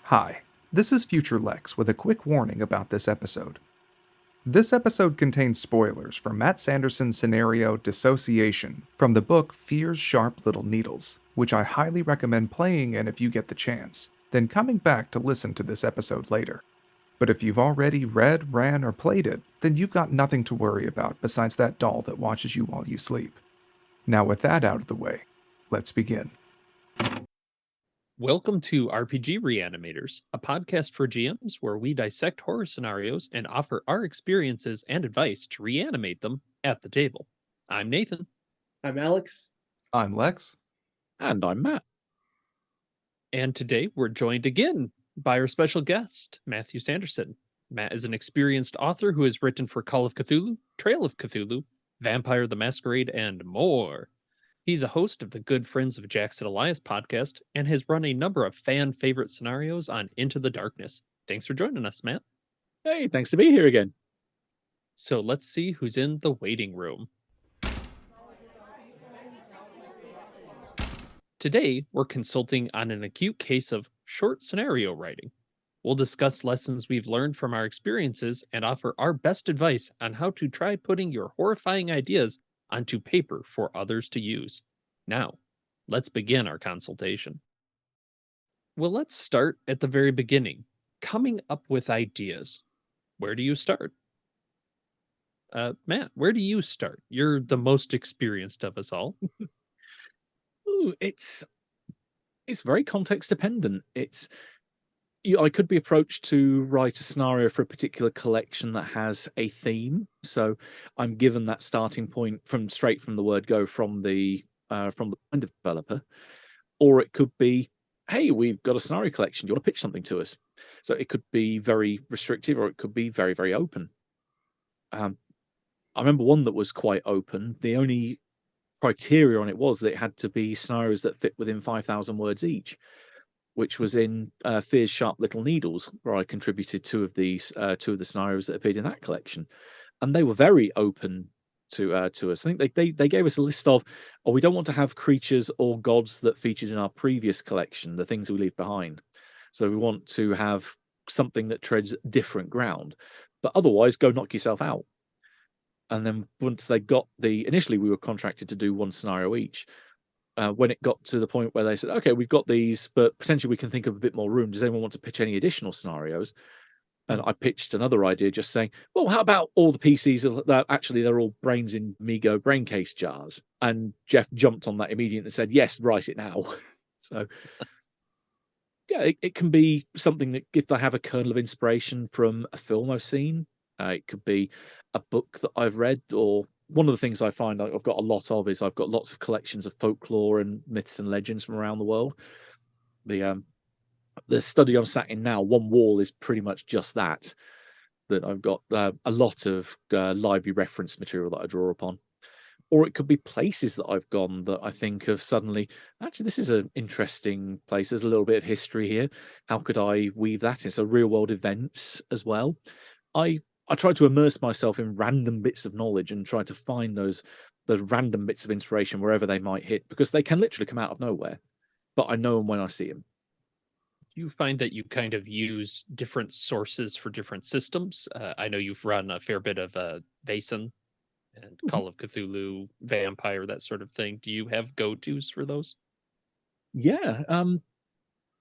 Hi, this is Future Lex with a quick warning about this episode. This episode contains spoilers for Matt Sanderson's scenario Dissociation from the book Fear's Sharp Little Needles, which I highly recommend playing and if you get the chance, then coming back to listen to this episode later. But if you've already read, ran, or played it, then you've got nothing to worry about besides that doll that watches you while you sleep. Now with that out of the way, let's begin. Welcome to RPG Reanimators, a podcast for GMs where we dissect horror scenarios and offer our experiences and advice to reanimate them at the table. I'm Nathan. I'm Alex. I'm Lex. And I'm Matt. And today we're joined again by our special guest, Matthew Sanderson. Matt is an experienced author who has written for Call of Cthulhu, Trail of Cthulhu, Vampire the Masquerade, and more. He's a host of the Good Friends of Jackson Elias podcast and has run a number of fan favorite scenarios on Into the Darkness. Thanks for joining us, Matt. Hey, thanks to be here again. So let's see who's in the waiting room. Today, we're consulting on an acute case of short scenario writing. We'll discuss lessons we've learned from our experiences and offer our best advice on how to try putting your horrifying ideas onto paper for others to use. Now, let's begin our consultation. Well, let's start at the very beginning. Coming up with ideas. Where do you start? Matt, where do you start? You're the most experienced of us all. Ooh, it's very context dependent. I could be approached to write a scenario for a particular collection that has a theme. So I'm given that starting point straight from the word go from the kind of developer, or it could be, hey, we've got a scenario collection. Do you want to pitch something to us? So it could be very restrictive, or it could be very, very open. I remember one that was quite open. The only criteria on it was that it had to be scenarios that fit within 5,000 words each, which was in Fear's Sharp Little Needles, where I contributed two of the scenarios that appeared in that collection, and they were very open to us. I think they gave us a list of, we don't want to have creatures or gods that featured in our previous collection, the things we leave behind. So we want to have something that treads different ground, but otherwise go knock yourself out. And then once they got initially we were contracted to do one scenario each. When it got to the point where they said, okay, we've got these, but potentially we can think of a bit more room. Does anyone want to pitch any additional scenarios? And I pitched another idea just saying, well, how about all the PCs that actually they're all brains in Migo brain case jars? And Jeff jumped on that immediately and said, yes, write it now. So yeah, it can be something that if I have a kernel of inspiration from a film I've seen, it could be a book that I've read, or one of the things I find I've got a lot of is I've got lots of collections of folklore and myths and legends from around the world. The study I'm sat in now, one wall is pretty much just that I've got a lot of library reference material that I draw upon. Or it could be places that I've gone that I think of suddenly, actually, this is an interesting place. There's a little bit of history here. How could I weave that in? So real world events as well. I try to immerse myself in random bits of knowledge and try to find those random bits of inspiration wherever they might hit, because they can literally come out of nowhere, but I know them when I see them. Do you find that you kind of use different sources for different systems? I know you've run a fair bit of Vaesen and Call of Cthulhu, Vampire, that sort of thing. Do you have go-tos for those? Yeah,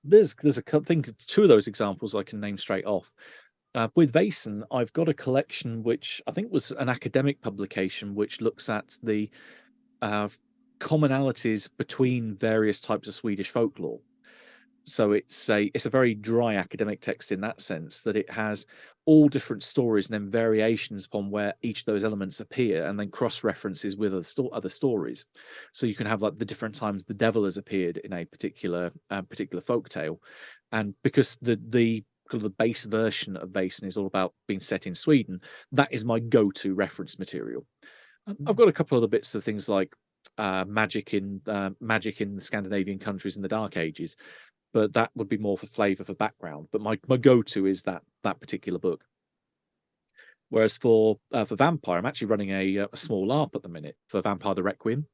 there's two of those examples I can name straight off. With Vaesen, I've got a collection which I think was an academic publication which looks at the commonalities between various types of Swedish folklore. So it's a very dry academic text in that sense, that it has all different stories and then variations upon where each of those elements appear, and then cross references with other stories. So you can have like the different times the devil has appeared in a particular folk tale, and because the base version of Vaesen is all about being set in Sweden, that is my go-to reference material. I've got a couple other bits of things like magic in the Scandinavian countries in the Dark Ages, but that would be more for flavor, for background. But my go-to is that particular book. Whereas for Vampire, I'm actually running a small LARP at the minute for Vampire the Requiem,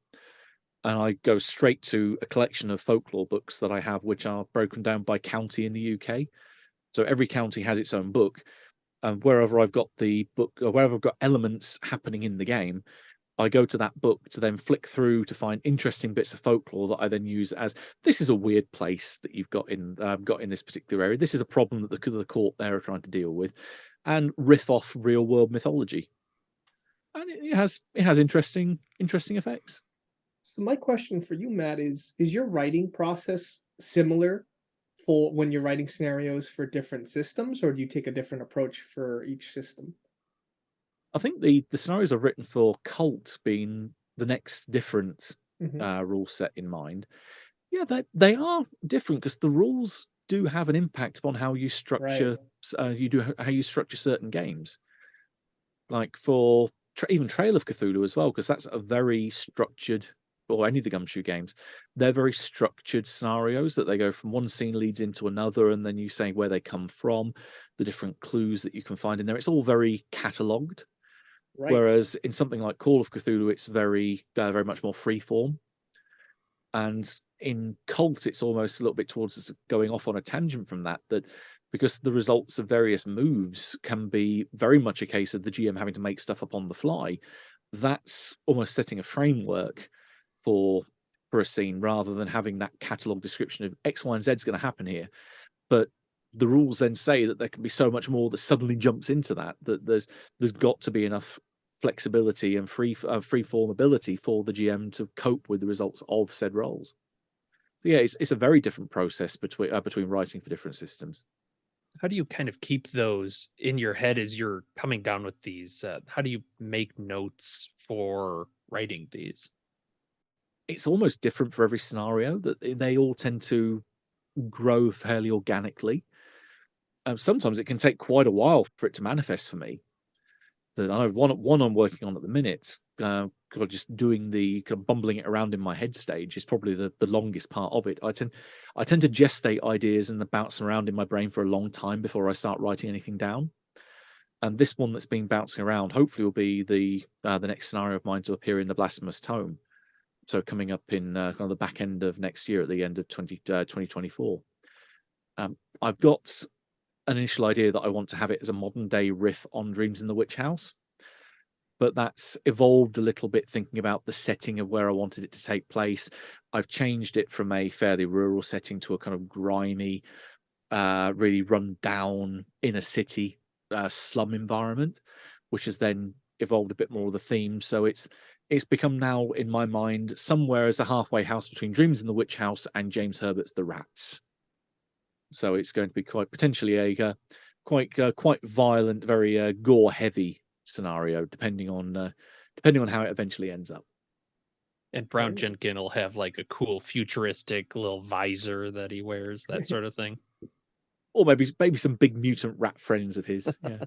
and I go straight to a collection of folklore books that I have, which are broken down by county in the UK. So every county has its own book, and wherever I've got the book, or wherever I've got elements happening in the game, I go to that book to then flick through to find interesting bits of folklore that I then use as, this is a weird place that you've got in this particular area. This is a problem that the court there are trying to deal with, and riff off real world mythology. And it has interesting effects. So my question for you, Matt, is your writing process similar for when you're writing scenarios for different systems, or do you take a different approach for each system? I think the scenarios I've written for Cult being the next different rule set in mind. Yeah, they are different because the rules do have an impact upon how you structure how you structure certain games. Like for even Trail of Cthulhu as well, because that's a very structured, or any of the Gumshoe games, they're very structured scenarios that they go from one scene leads into another, and then you say where they come from, the different clues that you can find in there. It's all very catalogued. Right. Whereas in something like Call of Cthulhu, it's very much more freeform. And in Cult, it's almost a little bit towards going off on a tangent from that, because the results of various moves can be very much a case of the GM having to make stuff up on the fly. That's almost setting a framework for a scene rather than having that catalog description of X, Y, and Z is going to happen here. But the rules then say that there can be so much more that suddenly jumps into that there's got to be enough flexibility and free form ability for the GM to cope with the results of said roles. So yeah, it's a very different process between writing for different systems. How do you kind of keep those in your head as you're coming down with these? How do you make notes for writing these? It's almost different for every scenario, that they all tend to grow fairly organically. Sometimes it can take quite a while for it to manifest for me. That I know one I'm working on at the minute, just doing the kind of bumbling it around in my head stage is probably the longest part of it. I tend to gestate ideas and bounce them around in my brain for a long time before I start writing anything down. And this one that's been bouncing around hopefully will be the next scenario of mine to appear in the Blasphemous Tome. So coming up in kind of the back end of next year, at the end of 2024. I've got an initial idea that I want to have it as a modern day riff on Dreams in the Witch House, but that's evolved a little bit thinking about the setting of where I wanted it to take place. I've changed it from a fairly rural setting to a kind of grimy, really run down inner city slum environment, which has then evolved a bit more of the theme. So it's become now in my mind somewhere as a halfway house between Dreams in the Witch House and James Herbert's The Rats. So it's going to be quite potentially a quite violent, very gore-heavy scenario, depending on how it eventually ends up. And Brown Jenkin will have like a cool futuristic little visor that he wears, that sort of thing. Or maybe some big mutant rat friends of his. Yeah.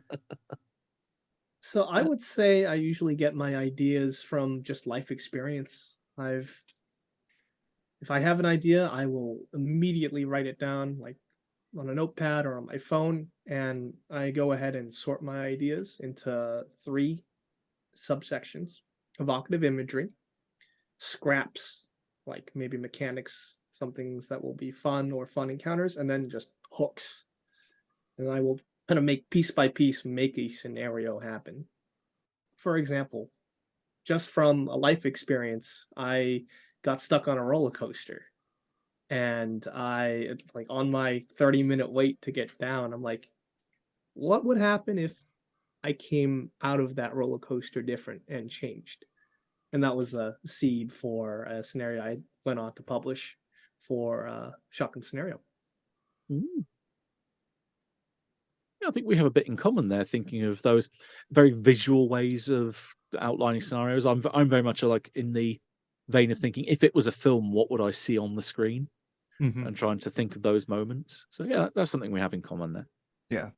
So I would say I usually get my ideas from just life experience. If I have an idea, I will immediately write it down, like on a notepad or on my phone, and I go ahead and sort my ideas into 3 subsections: evocative imagery, scraps, like maybe mechanics, some things that will be fun or fun encounters, and then just hooks. And I will kind of make piece by piece, make a scenario happen. For example, just from a life experience, I got stuck on a roller coaster. And I, like, on my 30-minute wait to get down, I'm like, what would happen if I came out of that roller coaster different and changed? And that was a seed for a scenario I went on to publish for Shotgun Scenario. Ooh. I think we have a bit in common there, thinking of those very visual ways of outlining scenarios. I'm very much like in the vein of thinking, if it was a film, what would I see on the screen? And trying to think of those moments. So yeah, that's something we have in common there. Yeah.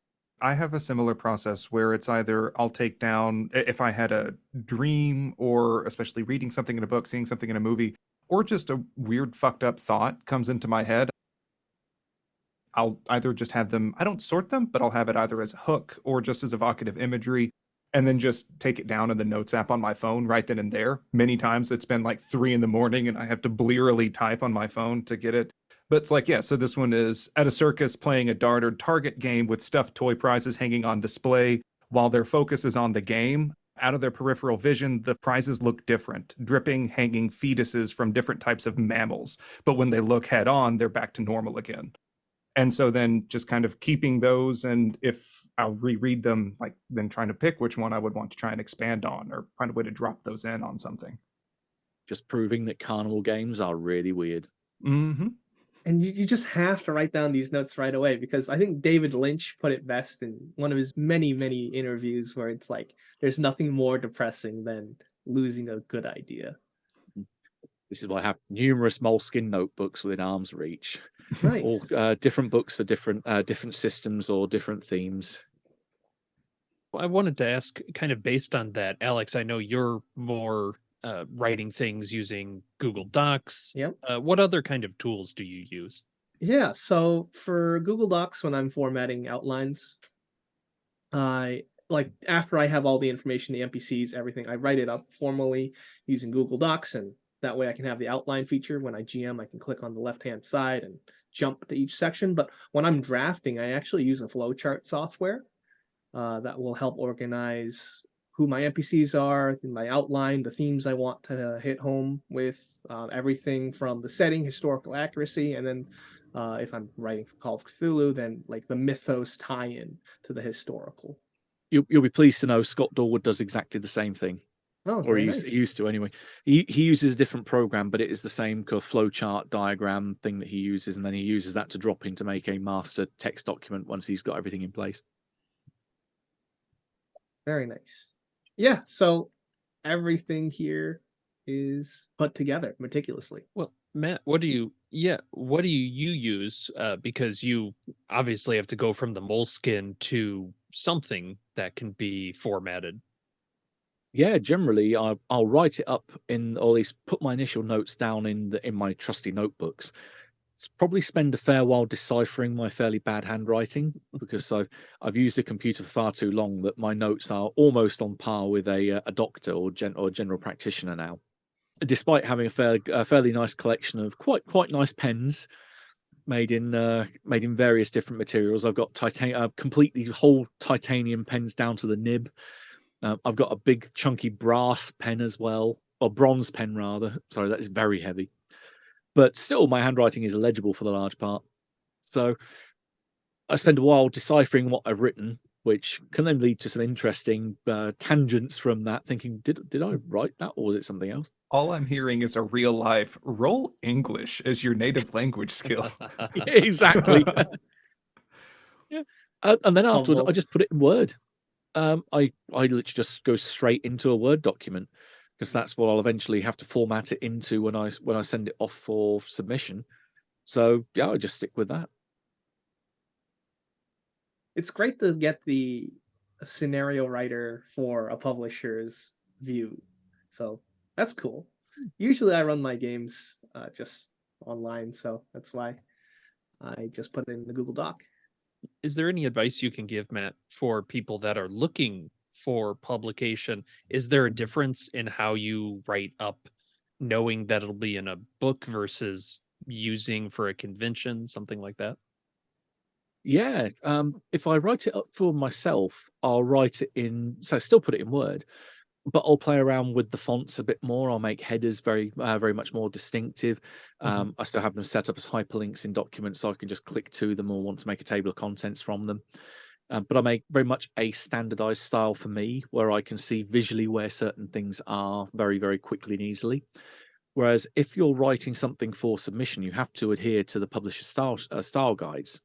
I have a similar process where it's either I'll take down, if I had a dream, or especially reading something in a book, seeing something in a movie, or just a weird fucked up thought comes into my head, I'll either just have them, I don't sort them, but I'll have it either as a hook or just as evocative imagery. and then just take it down in the notes app on my phone right then and there. Many times it's been like 3 a.m. and I have to blearily type on my phone to get it. But it's like, yeah, so this one is at a circus playing a dart or target game with stuffed toy prizes hanging on display. While their focus is on the game, out of their peripheral vision, the prizes look different, dripping, hanging fetuses from different types of mammals. But when they look head on, they're back to normal again. And so then just kind of keeping those, and if I'll reread them, like then trying to pick which one I would want to try and expand on or find a way to drop those in on something. Just proving that carnival games are really weird. Mm-hmm. And you just have to write down these notes right away, because I think David Lynch put it best in one of his many, many interviews, where it's like, there's nothing more depressing than losing a good idea. This is why I have numerous moleskin notebooks within arm's reach. Nice. All different books for different systems or different themes. I wanted to ask, kind of based on that, Alex, I know you're more writing things using Google Docs. Yep. What other kind of tools do you use? Yeah, so for Google Docs, when I'm formatting outlines, I like after I have all the information, the NPCs, everything, I write it up formally using Google Docs, and that way I can have the outline feature. When I GM, I can click on the left-hand side and jump to each section. But when I'm drafting, I actually use a flowchart software that will help organize who my NPCs are, my outline, the themes I want to hit home with, everything from the setting, historical accuracy, and then if I'm writing for Call of Cthulhu, then like the mythos tie-in to the historical. You'll be pleased to know Scott Dorward does exactly the same thing. Oh, Or very he nice. used to anyway. He uses a different program, but it is the same kind of flowchart diagram thing that he uses, and then he uses that to drop in to make a master text document once he's got everything in place. Very nice. Yeah, so everything here is put together meticulously. Well, Matt, what do you use? Because you obviously have to go from the moleskin to something that can be formatted. Yeah, generally I'll write it up in, or at least put my initial notes down in my trusty notebooks. It's probably spend a fair while deciphering my fairly bad handwriting, because I've used the computer for far too long that my notes are almost on par with a doctor or general practitioner now. Despite having a fairly nice collection of quite nice pens made in various different materials. I've got completely whole titanium pens down to the nib. I've got a big chunky brass pen as well, or bronze pen rather. Sorry, that is very heavy. But still, my handwriting is illegible for the large part. So I spend a while deciphering what I've written, which can then lead to some interesting tangents from that, thinking, did I write that, or was it something else? All I'm hearing is a real life roll English as your native language skill. Yeah, exactly. Yeah. And then afterwards, I just put it in Word. I literally just go straight into a Word document, because that's what I'll eventually have to format it into when I send it off for submission. So yeah, I just stick with that. It's great to get the scenario writer for a publisher's view. So that's cool. Usually I run my games just online, so that's why I just put it in the Google Doc. Is there any advice you can give, Matt, for people that are looking for publication? Is there a difference in how you write up, knowing that it'll be in a book versus using for a convention, something like that? Yeah. If I write it up for myself, I'll write it in, so I still put it in Word, but I'll play around with the fonts a bit more. I'll make headers very much more distinctive. I still have them set up as hyperlinks in documents, so I can just click to them or want to make a table of contents from them. But I make very much a standardized style for me, where I can see visually where certain things are very, very quickly and easily. Whereas if you're writing something for submission, you have to adhere to the publisher's style guides.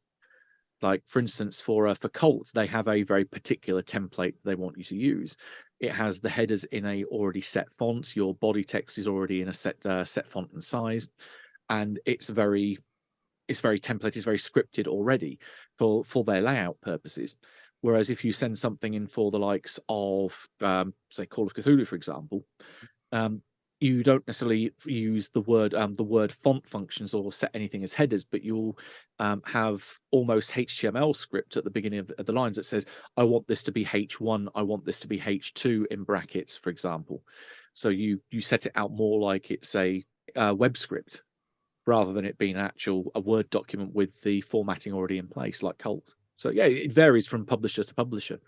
Like, for instance, for Cult, they have a very particular template they want you to use. It has the headers in a already set font. Your body text is already in a set font and size, and it's very template, is very scripted already for their layout purposes. Whereas if you send something in for the likes of say Call of Cthulhu, for example, you don't necessarily use the word font functions or set anything as headers, but you'll have almost HTML script at the beginning of the lines that says, I want this to be H1, I want this to be H2 in brackets, for example. So you set it out more like it's a web script rather than it being a Word document with the formatting already in place, like Colt. So yeah, it varies from publisher to publisher.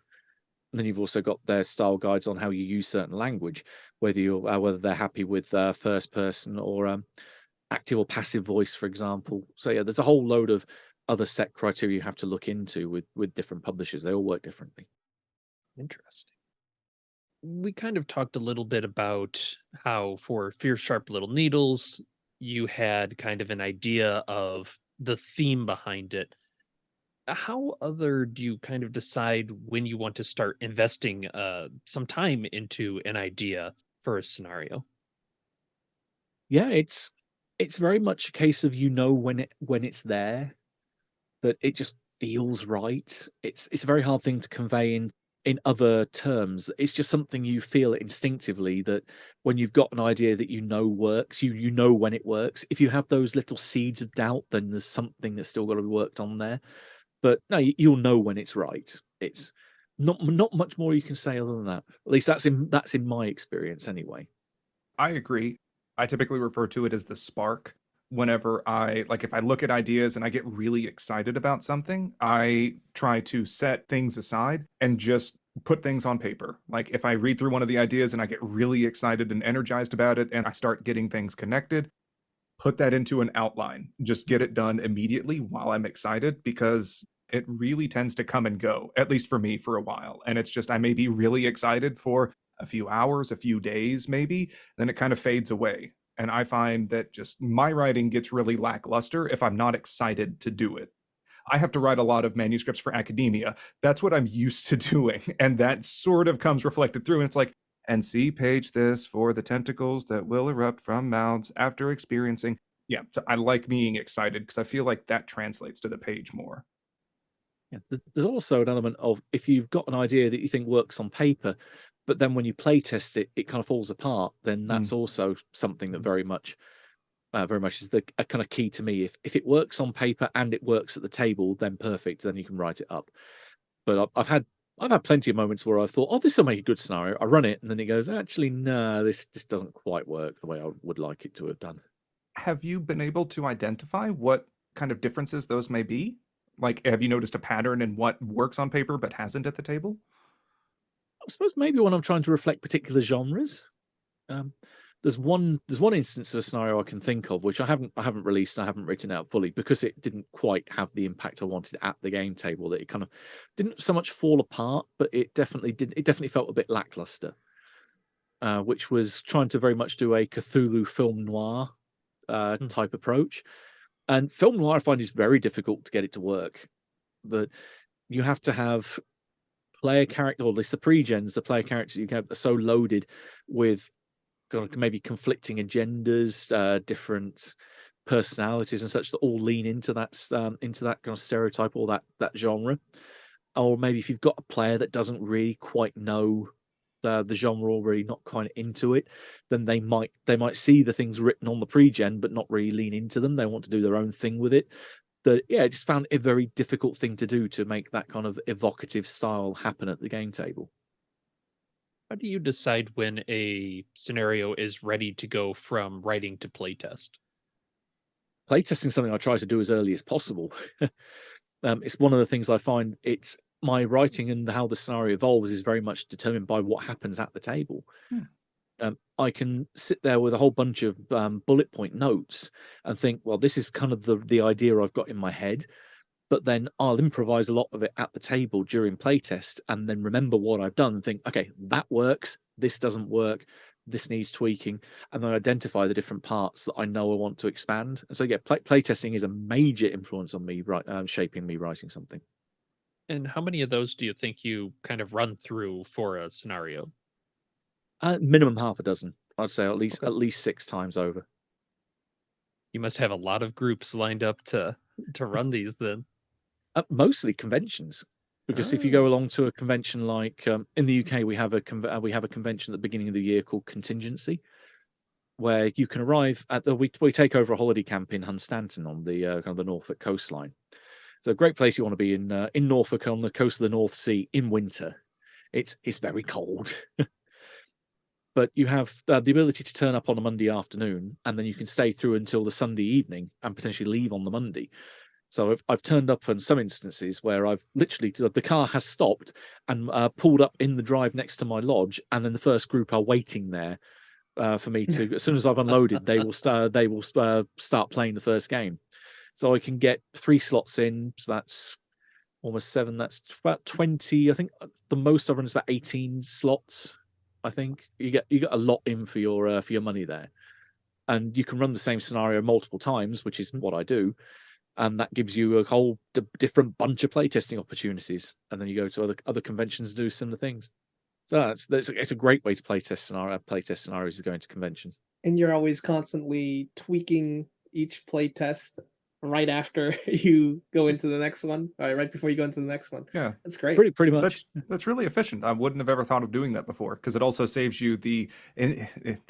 And then you've also got their style guides on how you use certain language, whether they're happy with first person or active or passive voice, for example. So yeah, there's a whole load of other set criteria you have to look into with different publishers. They all work differently. Interesting. We kind of talked a little bit about how for Fierce Sharp Little Needles, you had kind of an idea of the theme behind it. How other do you kind of decide when you want to start investing some time into an idea for a scenario? Yeah, it's very much a case of when it's there, that it just feels right. It's a very hard thing to convey in other terms. It's just something you feel instinctively, that when you've got an idea that you know works, you know when it works. If you have those little seeds of doubt, then there's something that's still got to be worked on there. But no, you'll know when it's right. It's not much more you can say other than that. At least that's in my experience anyway. I agree. I typically refer to it as the spark. Whenever if I look at ideas and I get really excited about something, I try to set things aside and just put things on paper. Like if I read through one of the ideas and I get really excited and energized about it and I start getting things connected, put that into an outline. Just get it done immediately while I'm excited, because it really tends to come and go, at least for me, for a while. And it's just, I may be really excited for a few hours, a few days, maybe, then it kind of fades away. And I find that just my writing gets really lackluster if I'm not excited to do it. I have to write a lot of manuscripts for academia. That's what I'm used to doing. And that sort of comes reflected through. And it's like, and see page this for the tentacles that will erupt from mouths after experiencing. Yeah, so I like being excited because I feel like that translates to the page more. Yeah. There's also an element of, if you've got an idea that you think works on paper, but then when you play test it, it kind of falls apart, then that's also something that very much is a kind of key to me. If it works on paper and it works at the table, then perfect. Then you can write it up. But I've had plenty of moments where I thought, oh, this will make a good scenario. I run it, and then it goes, actually, no, this just doesn't quite work the way I would like it to have done. Have you been able to identify what kind of differences those may be? Like, have you noticed a pattern in what works on paper but hasn't at the table? I suppose maybe when I'm trying to reflect particular genres. There's one instance of a scenario I can think of, which I haven't released and I haven't written out fully because it didn't quite have the impact I wanted at the game table. That it kind of didn't so much fall apart, but it definitely felt a bit lackluster. Which was trying to very much do a Cthulhu film noir type approach. And film noir I find is very difficult to get it to work. But you have to have player character, or at least the pre-gens, the player characters you have are so loaded with kind of maybe conflicting agendas, different personalities and such, that all lean into that kind of stereotype or that genre. Or maybe if you've got a player that doesn't really quite know the genre, or really not kind of into it, then they might see the things written on the pre-gen but not really lean into them. They want to do their own thing with it. That I just found it a very difficult thing to do, to make that kind of evocative style happen at the game table. How do you decide when a scenario is ready to go from writing to playtest? Playtesting is something I try to do as early as possible. It's one of the things I find. It's my writing and how the scenario evolves is very much determined by what happens at the table. I can sit there with a whole bunch of bullet point notes and think, well, this is kind of the idea I've got in my head, but then I'll improvise a lot of it at the table during playtest, and then remember what I've done and think, okay, that works, this doesn't work, this needs tweaking, and then identify the different parts that I know I want to expand. And so, yeah, playtesting is a major influence on me, shaping me writing something. And how many of those do you think you kind of run through for a scenario? Minimum half a dozen. I'd say at least Okay. 6 times over. You must have a lot of groups lined up to run these then. Mostly conventions, because if you Ah. go along to a convention like in the UK, we have a convention at the beginning of the year called Contingency, where you can arrive at we take over a holiday camp in Hunstanton on the kind of the Norfolk coastline. So a great place you want to be in Norfolk on the coast of the North Sea in winter. It's very cold. But you have the ability to turn up on a Monday afternoon, and then you can stay through until the Sunday evening and potentially leave on the Monday. So I've turned up in some instances where I've literally, the car has stopped and pulled up in the drive next to my lodge, and then the first group are waiting there for me to. As soon as I've unloaded, they will start playing the first game. So I can get 3 slots in. So that's almost 7. That's about 20. I think the most I've run is about 18 slots. I think you get a lot in for your money there, and you can run the same scenario multiple times, which is what I do, and that gives you a whole different bunch of playtesting opportunities. And then you go to other conventions and do similar things. So it's a great way to playtest scenarios is going to conventions. And you're always constantly tweaking each playtest right after you go into the next one, right before you go into the next one. Yeah, that's great. Pretty much. That's really efficient. I wouldn't have ever thought of doing that before, because it also saves you the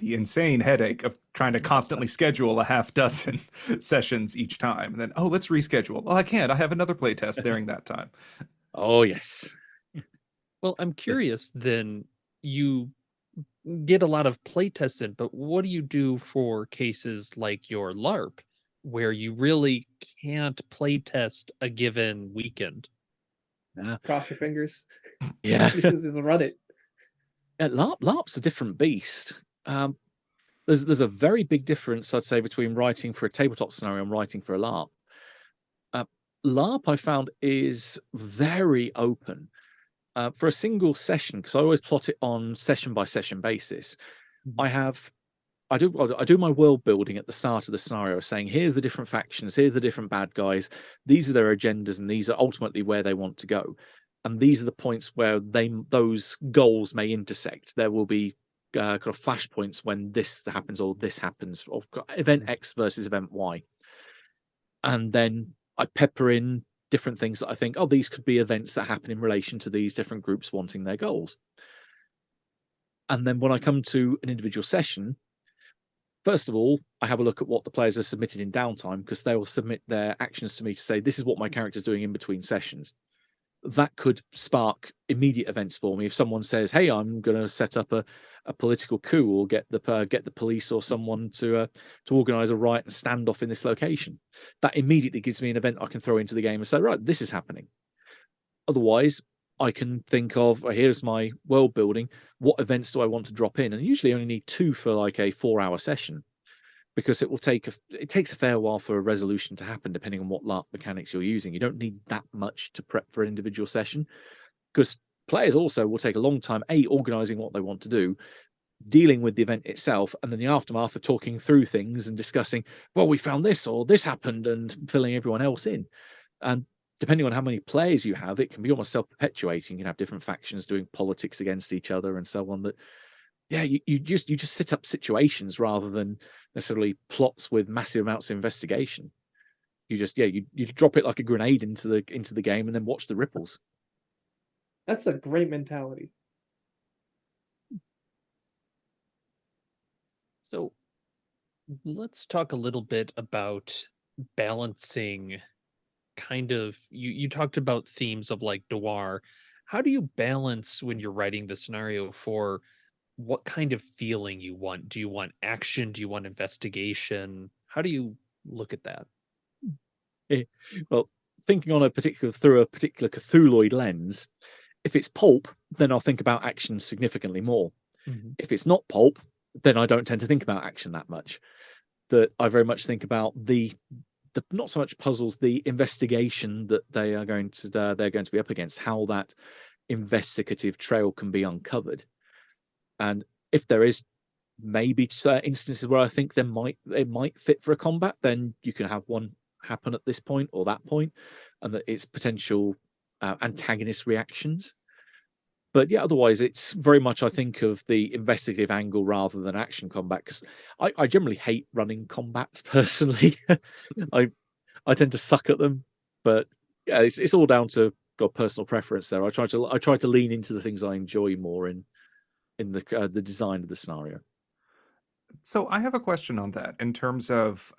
insane headache of trying to constantly schedule a half dozen sessions each time, and then let's reschedule. Well, I can't. I have another playtest during that time. Oh yes. Well, I'm curious. Then you get a lot of playtests in, but what do you do for cases like your LARP, where you really can't playtest a given weekend? Cross your fingers. Yeah. Just run it. LARP's a different beast. There's a very big difference, I'd say, between writing for a tabletop scenario and writing for a LARP. LARP, I found, is very open. For a single session, because I always plot it on session by session basis. I do my world building at the start of the scenario, saying here's the different factions, here's the different bad guys, these are their agendas, and these are ultimately where they want to go, and these are the points where those goals may intersect. There will be kind of flashpoints when this happens or this happens, or event X versus event Y, and then I pepper in different things that I think, these could be events that happen in relation to these different groups wanting their goals. And then when I come to an individual session, first of all, I have a look at what the players have submitted in downtime, because they will submit their actions to me to say, this is what my character's doing in between sessions. That could spark immediate events for me. If someone says, hey, I'm going to set up a political coup, or get the police or someone to organize a riot and standoff in this location, that immediately gives me an event I can throw into the game and say, right, this is happening. Otherwise, I can think of, here's my world building. What events do I want to drop in? And usually only need 2 for like a 4-hour session, because it takes a fair while for a resolution to happen, depending on what LARP mechanics you're using. You don't need that much to prep for an individual session, because players also will take a long time, organizing what they want to do, dealing with the event itself, and then the aftermath of talking through things and discussing, well, we found this or this happened, and filling everyone else in. And depending on how many players you have, it can be almost self-perpetuating. You can have different factions doing politics against each other and so on. That, you just set up situations rather than necessarily plots with massive amounts of investigation. You just you drop it like a grenade into the game and then watch the ripples. That's a great mentality. So let's talk a little bit about balancing. Kind of, you talked about themes of like noir. How do you balance when you're writing the scenario for what kind of feeling you want? Do you want action? Do you want investigation? How do you look at that? Well, thinking through a particular Cthulhuid lens, if it's pulp, then I'll think about action significantly more. If it's not pulp, then I don't tend to think about action that much. That I very much think about the not so much puzzles, the investigation that they're going to be up against, how that investigative trail can be uncovered. And if there is maybe instances where I think it might fit for a combat, then you can have one happen at this point or that point, and that it's potential antagonist reactions. But yeah, otherwise it's very much, I think, of the investigative angle rather than action combat, because I generally hate running combats personally. I tend to suck at them, but yeah, it's all down to personal preference there. I try to lean into the things I enjoy more in the design of the scenario. So I have a question on that in terms of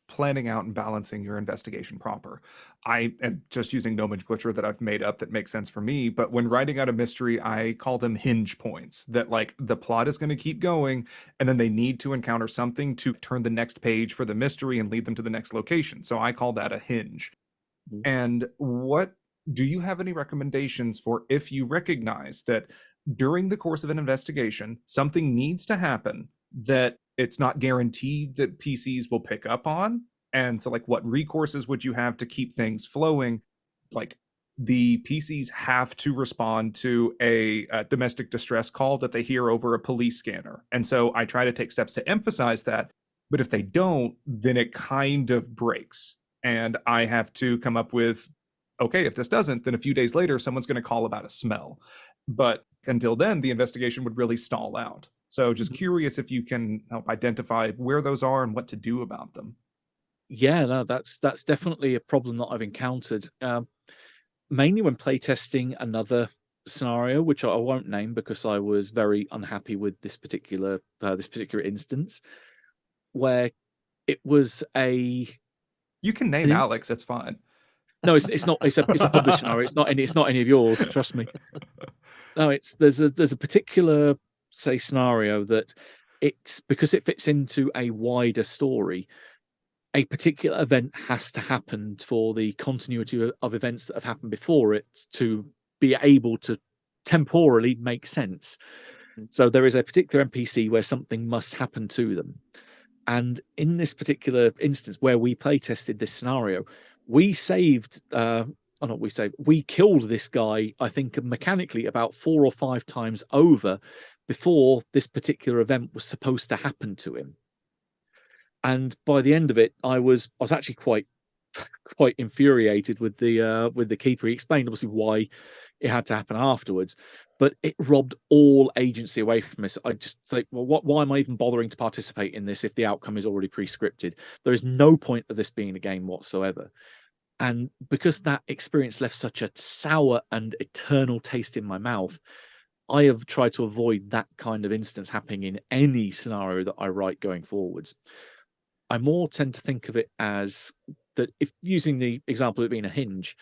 planning out and balancing your investigation proper. I am just using nomenclature that I've made up that makes sense for me, but when writing out a mystery, I call them hinge points that like the plot is going to keep going and then they need to encounter something to turn the next page for the mystery and lead them to the next location. So I call that a hinge. Mhm. And what do you have any recommendations for if you recognize that during the course of an investigation, something needs to happen that it's not guaranteed that PCs will pick up on? And so, like, what recourses would you have to keep things flowing? Like, the PCs have to respond to a domestic distress call that they hear over a police scanner. And so I try to take steps to emphasize that. But if they don't, then it kind of breaks. And I have to come up with, okay, if this doesn't, then a few days later, someone's going to call about a smell. But until then, the investigation would really stall out. So just Mhm. curious if you can help identify where those are and what to do about them. Yeah, no, that's definitely a problem that I've encountered. Mainly when playtesting another scenario, which I won't name because I was very unhappy with this particular instance, where it was You can name an Alex, it's fine. no, it's not. It's a published scenario. It's not any of yours. Trust me. No, it's there's a particular say scenario that it's because it fits into a wider story. A particular event has to happen for the continuity of events that have happened before it to be able to temporally make sense. So there is a particular NPC where something must happen to them. And in this particular instance where we play tested this scenario, we saved oh not we saved, we killed this guy, I think mechanically about 4 or 5 times over before this particular event was supposed to happen to him. And by the end of it, I was actually quite infuriated with the keeper. He explained obviously why it had to happen afterwards, but it robbed all agency away from us. I just think, well, why am I even bothering to participate in this if the outcome is already pre-scripted? There is no point of this being a game whatsoever. And because that experience left such a sour and eternal taste in my mouth, I have tried to avoid that kind of instance happening in any scenario that I write going forwards. I more tend to think of it as that if using the example of it being a hinge,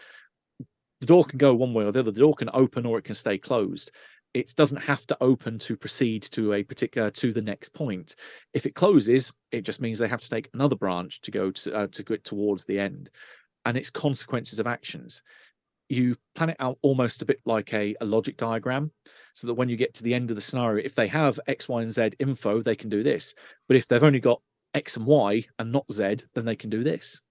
the door can go one way or the other. The door can open or it can stay closed. It doesn't have to open to proceed to a particular to the next point. If it closes, it just means they have to take another branch to go to go towards the end, and its consequences of actions. You plan it out almost a bit like a logic diagram, so that when you get to the end of the scenario, if they have X, Y, and Z info, they can do this. But if they've only got X and Y and not Z, then they can do this.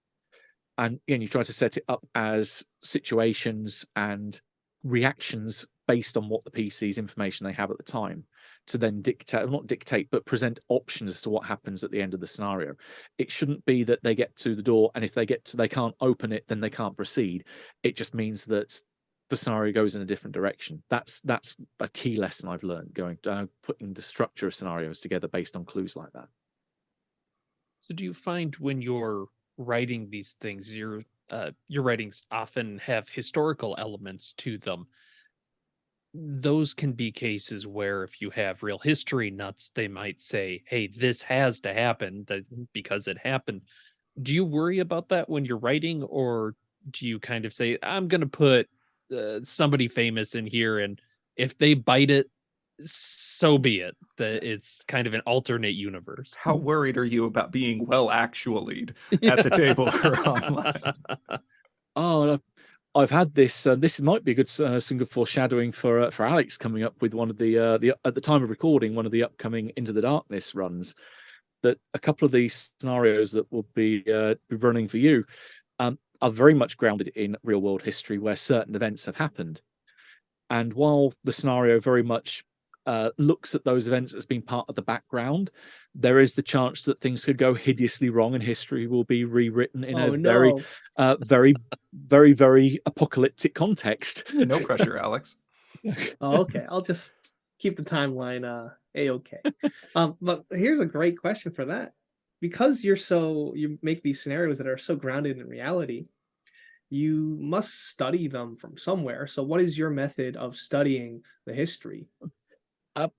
And again, you try to set it up as situations and reactions based on what the PC's information they have at the time to then not dictate, but present options as to what happens at the end of the scenario. It shouldn't be that they get to the door and if they can't open it, then they can't proceed. It just means that the scenario goes in a different direction. That's a key lesson I've learned putting the structure of scenarios together based on clues like that. So do you find when you're writing these things, your writings often have historical elements to them? Those can be cases where if you have real history nuts, they might say, "Hey, this has to happen because it happened." Do you worry about that when you're writing, or do you kind of say, "I'm going to put somebody famous in here, and if they bite it, so be it." That it's kind of an alternate universe. How worried are you about being well actualied at the table or online? Oh, I've had this. This might be a good some good foreshadowing for Alex coming up with one of the at the time of recording one of the upcoming Into the Darkness runs. That a couple of these scenarios that will be running for you are very much grounded in real world history where certain events have happened. And while the scenario very much looks at those events as being part of the background, there is the chance that things could go hideously wrong and history will be rewritten in Oh a no. very apocalyptic context. No pressure, Alex. Oh, okay. I'll just keep the timeline a-okay. But here's a great question for that. Because you make these scenarios that are so grounded in reality, you must study them from somewhere. So what is your method of studying the history?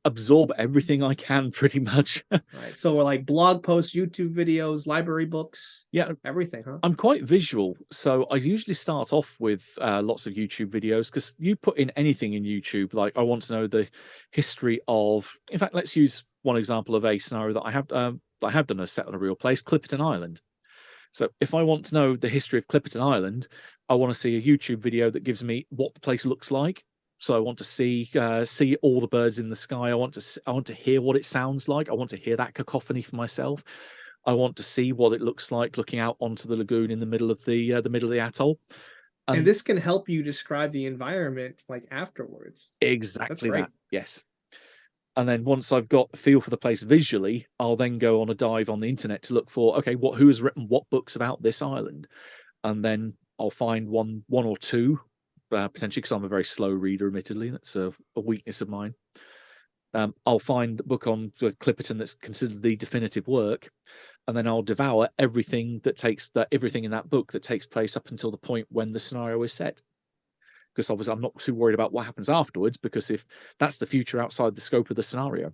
absorb everything I can, pretty much. Right. So we're like blog posts, YouTube videos, library books. Yeah, Everything, huh? I'm quite visual, so I usually start off with lots of YouTube videos, because you put in anything in YouTube, like I want to know the history of. In fact, let's use one example of a scenario that I have done a set on a real place, Clipperton Island. So if I want to know the history of Clipperton Island, I want to see a YouTube video that gives me what the place looks like. So I want to see all the birds in the sky. I want to hear what it sounds like. I want to hear that cacophony for myself. I want to see what it looks like looking out onto the lagoon in the middle of the atoll. And this can help you describe the environment like afterwards. Exactly that. Yes. And then once I've got a feel for the place visually, I'll then go on a dive on the internet to look for, okay, who has written what books about this island? And then I'll find one or two, potentially, because I'm a very slow reader, admittedly. That's a weakness of mine. I'll find a book on Clipperton that's considered the definitive work, and then I'll devour everything everything in that book that takes place up until the point when the scenario is set. Because obviously I'm not too worried about what happens afterwards, because if that's the future outside the scope of the scenario.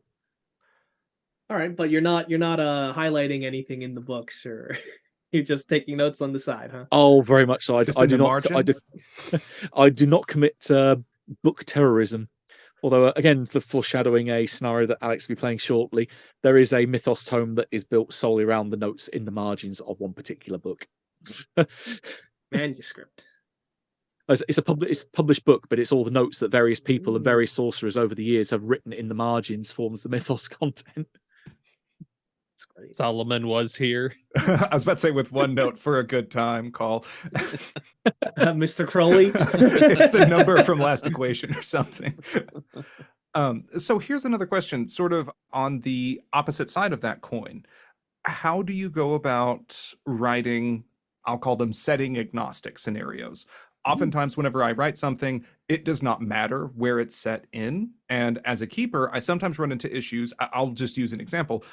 All right, but you're not highlighting anything in the books, or you're just taking notes on the side, huh? Oh, very much so. Just in the margins? I do not commit book terrorism. Although, again, the foreshadowing a scenario that Alex will be playing shortly, there is a mythos tome that is built solely around the notes in the margins of one particular book. Manuscript. It's a published book, but it's all the notes that various people and various sorcerers over the years have written in the margins forms the mythos content. Solomon was here. I was about to say, with one note for a good time, call. Mr. Crowley. It's the number from Last Equation or something. So here's another question, sort of on the opposite side of that coin. How do you go about writing, I'll call them setting agnostic scenarios? Oftentimes, whenever I write something, it does not matter where it's set in. And as a keeper, I sometimes run into issues. I'll just use an example.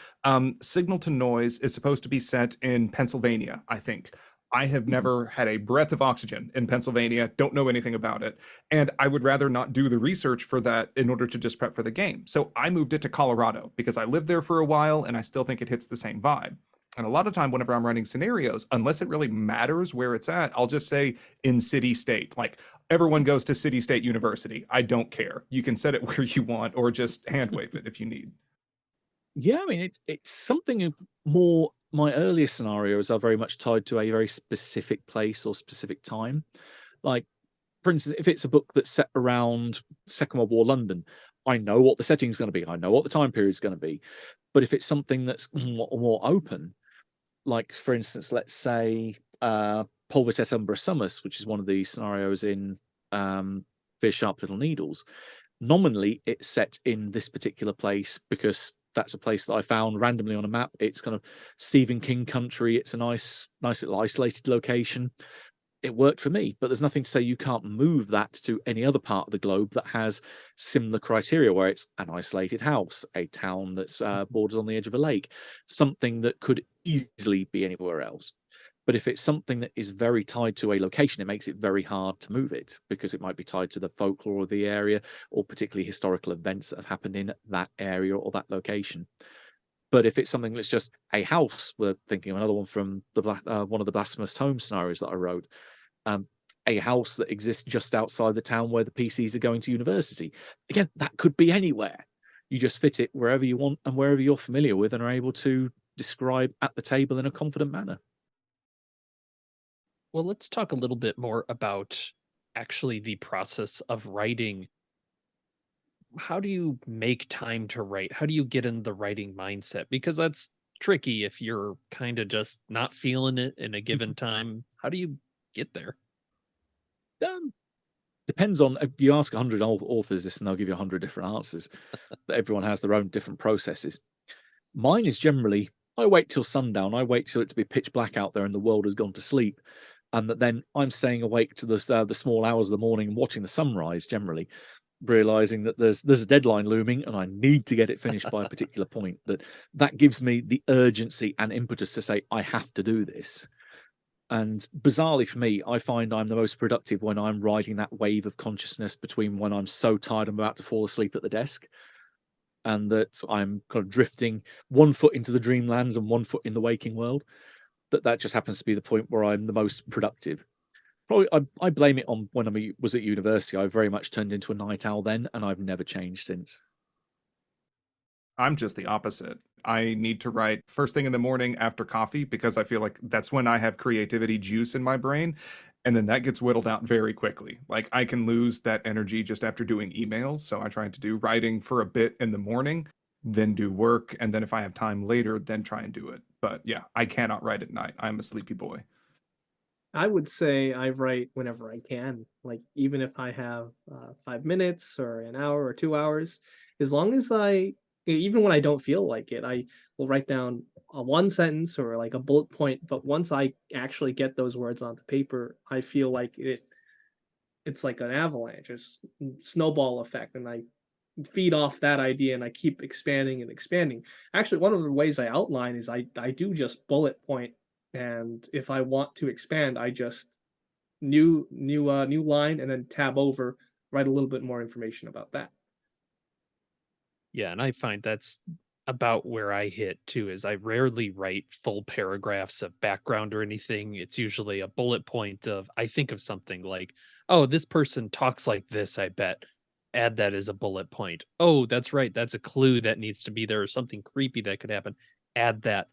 Signal to Noise is supposed to be set in Pennsylvania, I think. I have never had a breath of oxygen in Pennsylvania, don't know anything about it. And I would rather not do the research for that in order to just prep for the game. So I moved it to Colorado because I lived there for a while and I still think it hits the same vibe. And a lot of time, whenever I'm writing scenarios, unless it really matters where it's at, I'll just say in city state. Like, everyone goes to City State University. I don't care. You can set it where you want, or just hand wave it if you need. Yeah, I mean, it's something more. My earlier scenarios are very much tied to a very specific place or specific time. Like, for instance, if it's a book that's set around Second World War London, I know what the setting's going to be. I know what the time period's going to be. But if it's something that's more open, like, for instance, let's say Pulvis et Umbra Summus, which is one of the scenarios in Fierce Sharp Little Needles, nominally it's set in this particular place because that's a place that I found randomly on a map. It's kind of Stephen King country. It's a nice little isolated location. It worked for me, but there's nothing to say you can't move that to any other part of the globe that has similar criteria, where it's an isolated house, a town that's borders on the edge of a lake, something that could easily be anywhere else. But if it's something that is very tied to a location, it makes it very hard to move it, because it might be tied to the folklore of the area or particularly historical events that have happened in that area or that location. But if it's something that's just a house, we're thinking of another one from one of the Blasphemous Tome scenarios that I wrote, a house that exists just outside the town where the PCs are going to university. Again, that could be anywhere. You just fit it wherever you want and wherever you're familiar with and are able to describe at the table in a confident manner. Well, let's talk a little bit more about actually the process of writing. How do you make time to write? How do you get in the writing mindset? Because that's tricky if you're kind of just not feeling it in a given time. How do you get there? Depends on, you ask 100 authors this and they'll give you 100 different answers. But everyone has their own different processes. Mine is generally, I wait till sundown. I wait till it to be pitch black out there and the world has gone to sleep. And that then I'm staying awake to the small hours of the morning and watching the sunrise, generally, realizing that there's a deadline looming and I need to get it finished by a particular point. That gives me the urgency and impetus to say, I have to do this. And bizarrely for me, I find I'm the most productive when I'm riding that wave of consciousness between when I'm so tired I'm about to fall asleep at the desk. and that I'm kind of drifting one foot into the dreamlands and one foot in the waking world, that just happens to be the point where I'm the most productive. Probably, I blame it on when I was at university. I very much turned into a night owl then, and I've never changed since. I'm just the opposite. I need to write first thing in the morning after coffee because I feel like that's when I have creativity juice in my brain. And then that gets whittled out very quickly. Like I can lose that energy just after doing emails. So I try to do writing for a bit in the morning, then do work. And then if I have time later, then try and do it. But yeah, I cannot write at night. I'm a sleepy boy. I would say I write whenever I can, like even if I have 5 minutes or an hour or 2 hours, as long as even when I don't feel like it, I will write down a one sentence or like a bullet point. But once I actually get those words onto paper, I feel like it's like an avalanche, it's snowball effect, and I feed off that idea and I keep expanding and expanding. Actually, one of the ways I outline is I do just bullet point, and if I want to expand, I just new line and then tab over, write a little bit more information about that. Yeah, and I find that's about where I hit too, is I rarely write full paragraphs of background or anything. It's usually a bullet point of I think of something like, oh, this person talks like this, I bet. Add that as a bullet point. Oh, that's right. That's a clue that needs to be there or something creepy that could happen. Add that.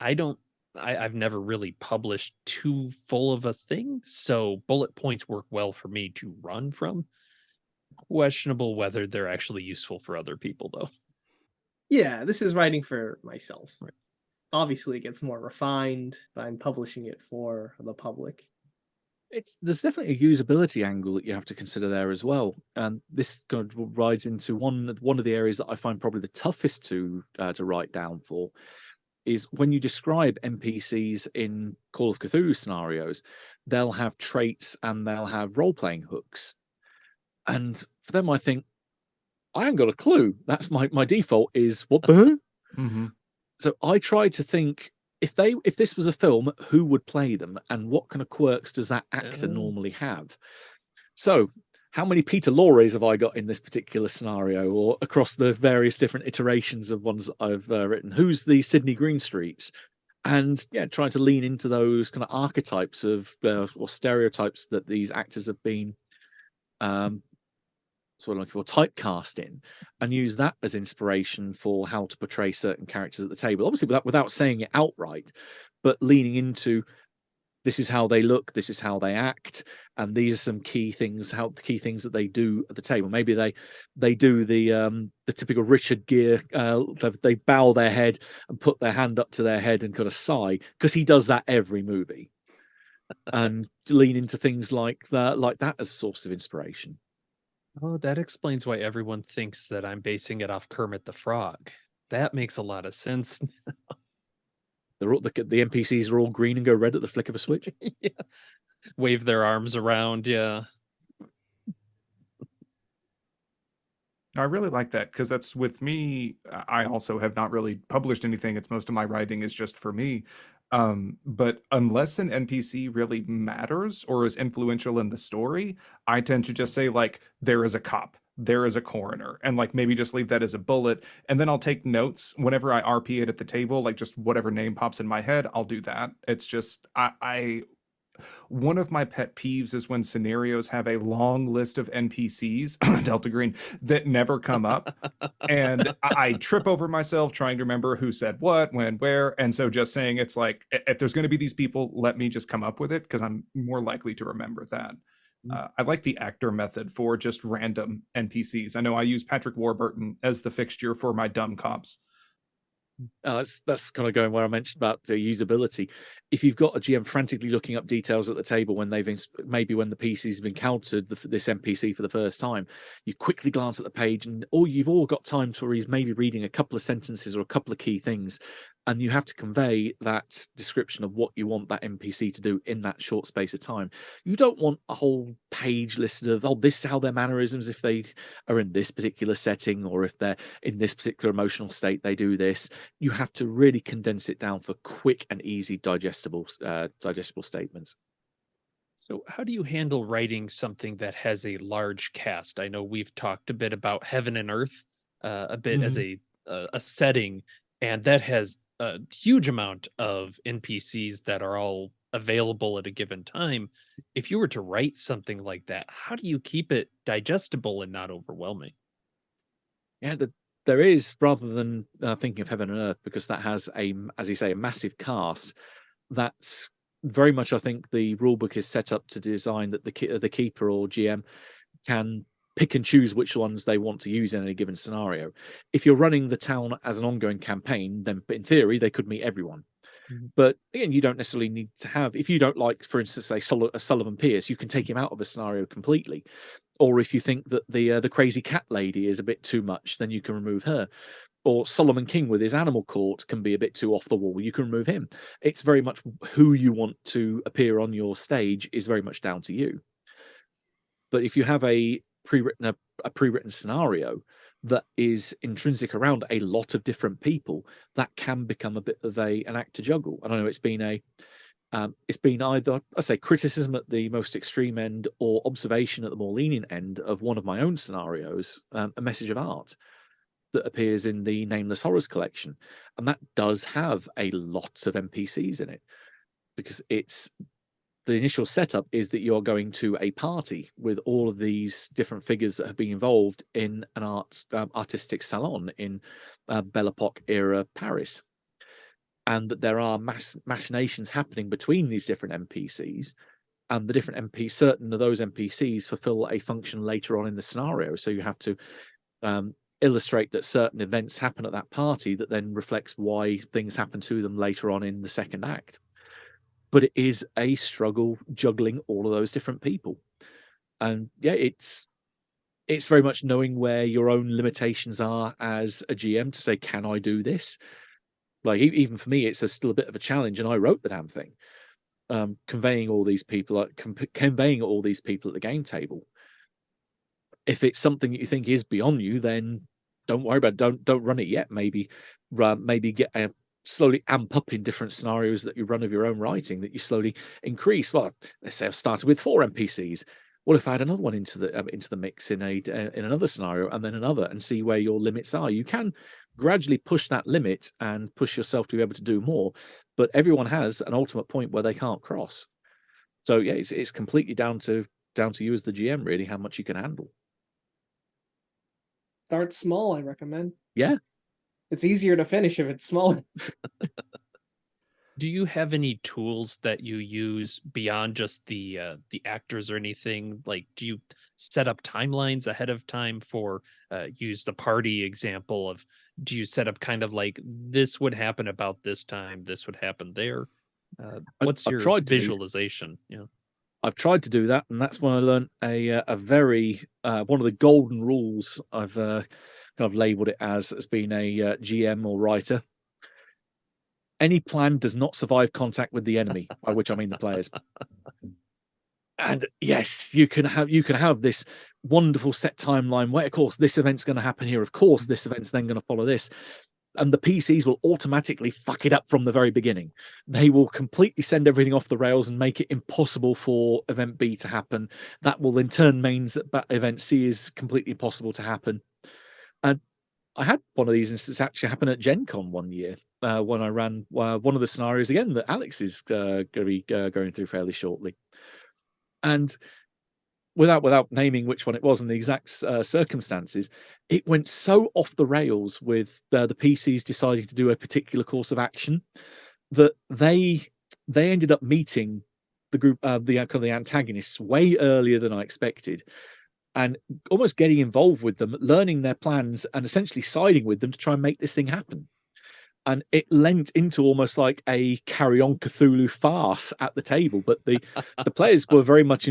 I don't I've never really published too full of a thing, so bullet points work well for me to run from. Questionable whether they're actually useful for other people though. Yeah, this is writing for myself. Right. Obviously, it gets more refined, but I'm publishing it for the public. There's definitely a usability angle that you have to consider there as well, and this kind of rides into one of the areas that I find probably the toughest to write down for is when you describe NPCs in Call of Cthulhu scenarios. They'll have traits and they'll have role playing hooks, and for them, I think I haven't got a clue. That's my default is what the. Mm-hmm. So I try to think if this was a film, who would play them and what kind of quirks does that actor normally have? So how many Peter Lorres have I got in this particular scenario or across the various different iterations of ones that I've written? Who's the Sydney Greenstreets? And yeah, trying to lean into those kind of archetypes of or stereotypes that these actors have been sort of looking for typecasting, and use that as inspiration for how to portray certain characters at the table. Obviously, without saying it outright, but leaning into this is how they look, this is how they act, and these are some key things, key things that they do at the table. Maybe they do the typical Richard Gere, they bow their head and put their hand up to their head and kind of sigh because he does that every movie, and lean into things like that as a source of inspiration. Oh, that explains why everyone thinks that I'm basing it off Kermit the Frog. That makes a lot of sense. The NPCs are all green and go red at the flick of a switch. Yeah. Wave their arms around, yeah. I really like that because that's with me. I also have not really published anything. It's most of my writing is just for me. But unless an NPC really matters or is influential in the story, I tend to just say like there is a cop, there is a coroner, and like maybe just leave that as a bullet. And then I'll take notes whenever I RP it at the table, like just whatever name pops in my head, I'll do that. It's just I one of my pet peeves is when scenarios have a long list of NPCs, Delta Green, that never come up. And I trip over myself trying to remember who said what, when, where. And so just saying it's like, if there's going to be these people, let me just come up with it because I'm more likely to remember that. I like the actor method for just random NPCs. I know I use Patrick Warburton as the fixture for my dumb cops. That's kind of going where I mentioned about the usability. If you've got a GM frantically looking up details at the table when maybe when the PC's have encountered this NPC for the first time, you quickly glance at the page and you've all got time to where he's maybe reading a couple of sentences or a couple of key things, and you have to convey that description of what you want that NPC to do in that short space of time. You don't want a whole page listed of, this is how their mannerisms, if they are in this particular setting or if they're in this particular emotional state, they do this. You have to really condense it down for quick and easy digestible statements. So, how do you handle writing something that has a large cast? I know we've talked a bit about Heaven and Earth. a bit as a setting, and that has a huge amount of NPCs that are all available at a given time. If you were to write something like that, how do you keep it digestible and not overwhelming? Yeah, there is, rather than thinking of Heaven and Earth, because that has as you say, a massive cast. That's very much, I think, the rulebook is set up to design that the keeper or GM can pick and choose which ones they want to use in any given scenario. If you're running the town as an ongoing campaign, then in theory they could meet everyone. But again, you don't necessarily need to have, if you don't like, for instance, say Sullivan Pierce, you can take him out of a scenario completely. Or if you think that the crazy cat lady is a bit too much, then you can remove her. Or Solomon King with his animal court can be a bit too off the wall. You can remove him. It's very much who you want to appear on your stage is very much down to you. But if you have a pre-written scenario that is intrinsic around a lot of different people, that can become a bit of an act to juggle. And I know it's been either, I say, criticism at the most extreme end or observation at the more lenient end of one of my own scenarios, A Message of Art, that appears in the Nameless Horrors collection. And that does have a lot of NPCs in it, because the initial setup is that you're going to a party with all of these different figures that have been involved in an artistic salon in Belle Epoque era Paris. And that there are machinations happening between these different NPCs, and the different certain of those NPCs fulfill a function later on in the scenario. So you have to illustrate that certain events happen at that party that then reflects why things happen to them later on in the second act. But it is a struggle juggling all of those different people. And yeah, it's very much knowing where your own limitations are as a GM to say, can I do this? Like, even for me, it's still a bit of a challenge, and I wrote the damn thing. Conveying all these people at the game table. If it's something that you think is beyond you, then don't worry about it. Don't run it yet. Maybe get slowly amp up in different scenarios that you run of your own writing, that you slowly increase. Well, let's say I've started with 4 NPCs. What if I had another one into the mix in another scenario, and then another, and see where your limits are? You can gradually push that limit and push yourself to be able to do more, but everyone has an ultimate point where they can't cross. So yeah, it's completely down to you as the GM, really, how much you can handle. Start small, I recommend. Yeah. It's easier to finish if it's smaller. Do you have any tools that you use beyond just the actors or anything? Like, do you set up timelines ahead of time for use the party example of, do you set up kind of like, this would happen about this time, this would happen there? What's your visualization? Yeah. I've tried to do that, and that's when I learned a very one of the golden rules. I've kind of labeled it as being a GM or writer. Any plan does not survive contact with the enemy, by which I mean the players. And yes, you can have this wonderful set timeline where, of course, this event's going to happen here. Of course, this event's then going to follow this. And the PCs will automatically fuck it up from the very beginning. They will completely send everything off the rails and make it impossible for event B to happen. That will in turn means that event C is completely impossible to happen. And I had one of these instances actually happen at Gen Con one year when I ran one of the scenarios again that Alex is going to be going through fairly shortly. And without naming which one it was and the exact circumstances, it went so off the rails with the PCs deciding to do a particular course of action that they ended up meeting the group, the antagonists, way earlier than I expected, and almost getting involved with them, learning their plans, and essentially siding with them to try and make this thing happen. And it lent into almost like a Carry On Cthulhu farce at the table. But the players were very much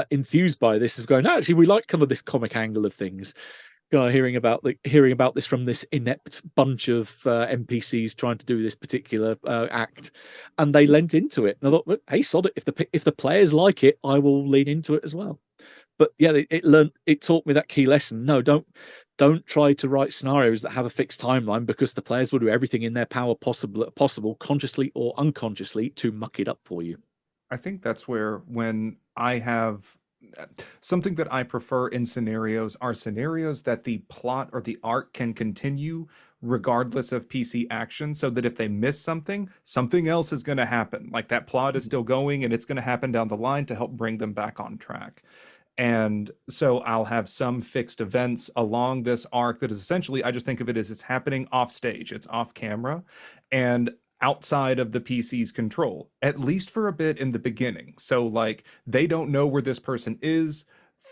enthused by this, of going, actually, we like kind of this comic angle of things. Hearing about this from this inept bunch of NPCs trying to do this particular act, and they lent into it. And I thought, hey, sod it, if the players like it, I will lean into it as well. But yeah, it taught me that key lesson. No, don't try to write scenarios that have a fixed timeline, because the players will do everything in their power possible, consciously or unconsciously, to muck it up for you. I think that's where, when I have something that I prefer in scenarios are scenarios that the plot or the arc can continue regardless of PC action, so that if they miss something, something else is going to happen. Like that plot is still going and it's going to happen down the line to help bring them back on track. And so I'll have some fixed events along this arc that is essentially, I just think of it as it's happening off stage, it's off camera and outside of the PC's control, at least for a bit in the beginning. So, like, they don't know where this person is,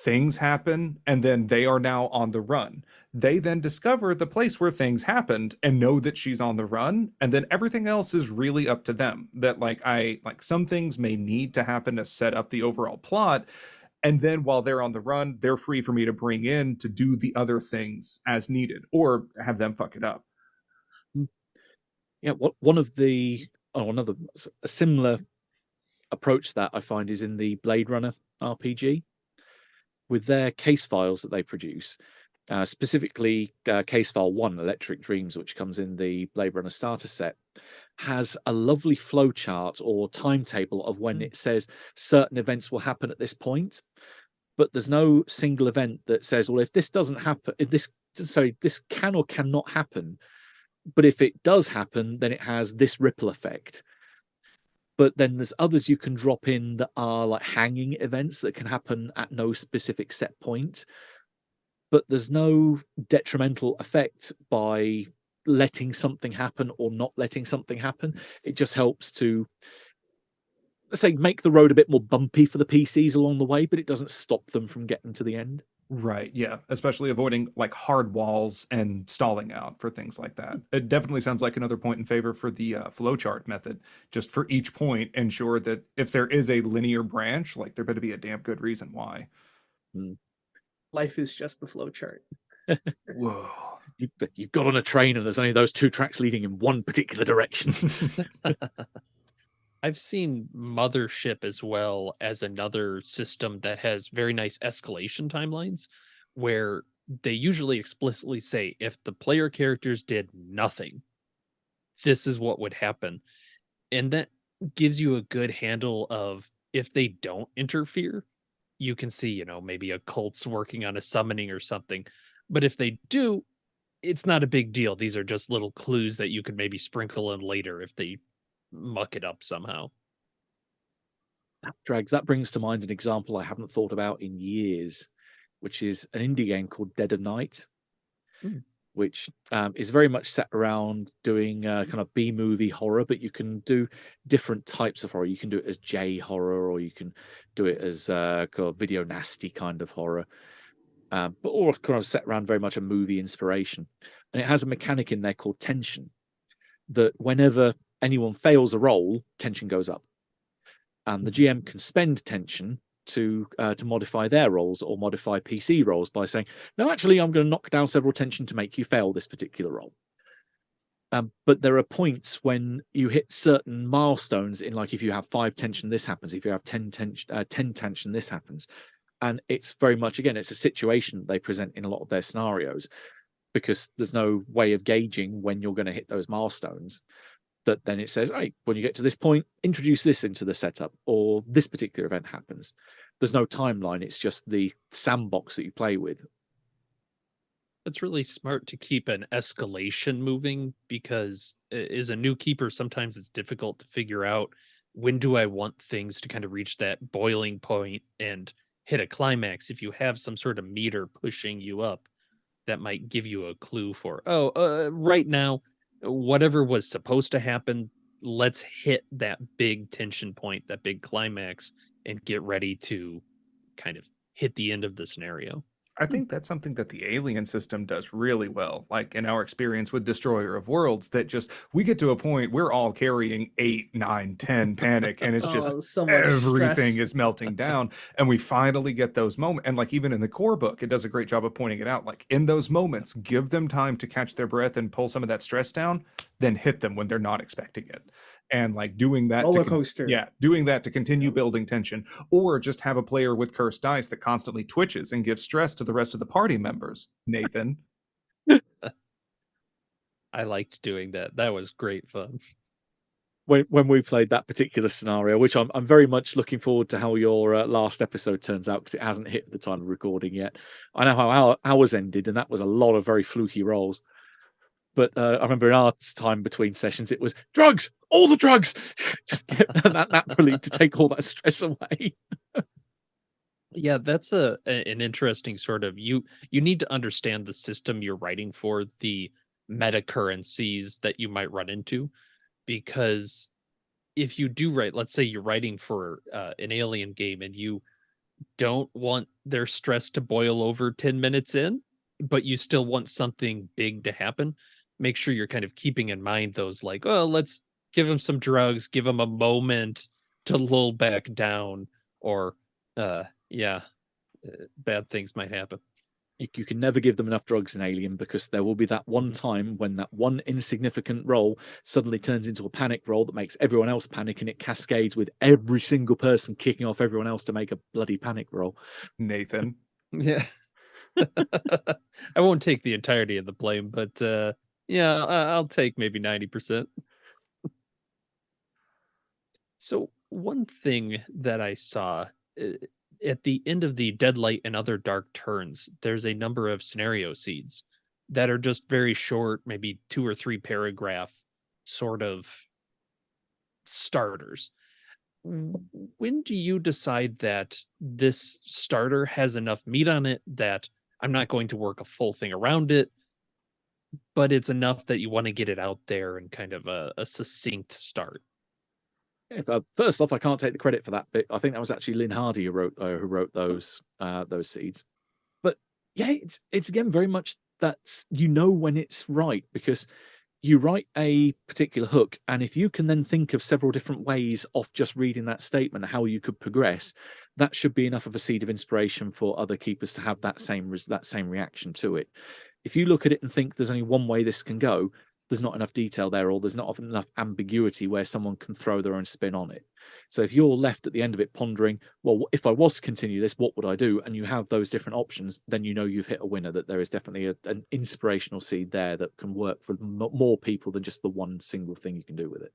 things happen, and then they are now on the run. They then discover the place where things happened and know that she's on the run, and then everything else is really up to them. That, like some things may need to happen to set up the overall plot, and then while they're on the run, they're free for me to bring in to do the other things as needed or have them fuck it up. Yeah, another a similar approach that I find is in the Blade Runner RPG with their case files that they produce, specifically case file 1, Electric Dreams, which comes in the Blade Runner starter set, has a lovely flow chart or timetable of when it says certain events will happen at this point, but there's no single event that says, well, if this doesn't happen, this can or cannot happen, but if it does happen, then it has this ripple effect. But then there's others you can drop in that are like hanging events that can happen at no specific set point, but there's no detrimental effect by letting something happen or not letting something happen. It just helps to, let's say, make the road a bit more bumpy for the PCs along the way, but it doesn't stop them from getting to the end. Right, yeah, especially avoiding like hard walls and stalling out for things like that. It definitely sounds like another point in favor for the flowchart method. Just for each point, ensure that if there is a linear branch, like there better be a damn good reason why. Life is just the flowchart. Whoa. You've got on a train and there's only those 2 tracks leading in one particular direction. I've seen Mothership as well as another system that has very nice escalation timelines where they usually explicitly say if the player characters did nothing, this is what would happen. And that gives you a good handle of if they don't interfere, you can see, maybe a cult's working on a summoning or something. But if they do, it's not a big deal. These are just little clues that you could maybe sprinkle in later if they muck it up somehow. That brings to mind an example I haven't thought about in years, which is an indie game called Dead of Night, which is very much set around doing kind of B-movie horror, but you can do different types of horror. You can do it as J horror, or you can do it as kind of video nasty kind of horror, but all kind of set around very much a movie inspiration. And it has a mechanic in there called tension, that whenever anyone fails a roll, tension goes up. And the GM can spend tension to modify their rolls or modify PC rolls by saying, no, actually, I'm going to knock down several tension to make you fail this particular roll. But there are points when you hit certain milestones in, like, if you have 5 tension, this happens. If you have 10 tension, this happens. And it's very much, again, it's a situation they present in a lot of their scenarios, because there's no way of gauging when you're going to hit those milestones. That then it says, hey, when you get to this point, introduce this into the setup, or this particular event happens. There's no timeline. It's just the sandbox that you play with. It's really smart to keep an escalation moving, because as a new keeper, sometimes it's difficult to figure out when do I want things to kind of reach that boiling point and hit a climax. If you have some sort of meter pushing you up, that might give you a clue for, right now, whatever was supposed to happen, let's hit that big tension point, that big climax, and get ready to kind of hit the end of the scenario. I think that's something that the Alien system does really well. Like in our experience with Destroyer of Worlds, that just we get to a point we're all carrying 8, 9, 10 panic, and it's just so much everything stress. is melting down, and we finally get those moments. And like even in the core book, it does a great job of pointing it out. Like in those moments, give them time to catch their breath and pull some of that stress down, then hit them when they're not expecting it. And like doing that roller coaster. doing that to continue building tension, or just have a player with cursed dice that constantly twitches and gives stress to the rest of the party members. Nathan. I liked doing that. That was great fun. when we played that particular scenario, which I'm very much looking forward to how your last episode turns out, because it hasn't hit at the time of recording yet. I know how ours ended, and that was a lot of very fluky rolls. But I remember in our time between sessions, it was drugs, all the drugs, just get that naturally to take all that stress away. Yeah, that's an interesting sort of you need to understand the system you're writing for, the meta currencies that you might run into, because if you do write, let's say you're writing for an alien game and you don't want their stress to boil over 10 minutes in, but you still want something big to happen, make sure you're kind of keeping in mind those, like, oh, let's give them some drugs, give them a moment to lull back down, or yeah, bad things might happen. You can never give them enough drugs in Alien, because there will be that one time when that one insignificant roll suddenly turns into a panic roll that makes everyone else panic, and it cascades with every single person kicking off everyone else to make a bloody panic roll. Nathan. Yeah. I won't take the entirety of the blame, but yeah, I'll take maybe 90%. So one thing that I saw at the end of the Deadlight and Other Dark Turns, there's a number of scenario seeds that are just very short, maybe 2 or 3 paragraph sort of starters. When do you decide that this starter has enough meat on it that I'm not going to work a full thing around it, but it's enough that you want to get it out there and kind of a succinct start? First off, I can't take the credit for that bit. I think that was actually Lynn Hardy who wrote those seeds. But yeah, it's again very much that when it's right, because you write a particular hook, and if you can then think of several different ways off just reading that statement how you could progress, that should be enough of a seed of inspiration for other keepers to have that same reaction to it. If you look at it and think there's only one way this can go, there's not enough detail there, or there's not often enough ambiguity where someone can throw their own spin on it. So if you're left at the end of it pondering, well, if I was to continue this, what would I do? And you have those different options, then you've hit a winner, that there is definitely an inspirational seed there that can work for more people than just the one single thing you can do with it.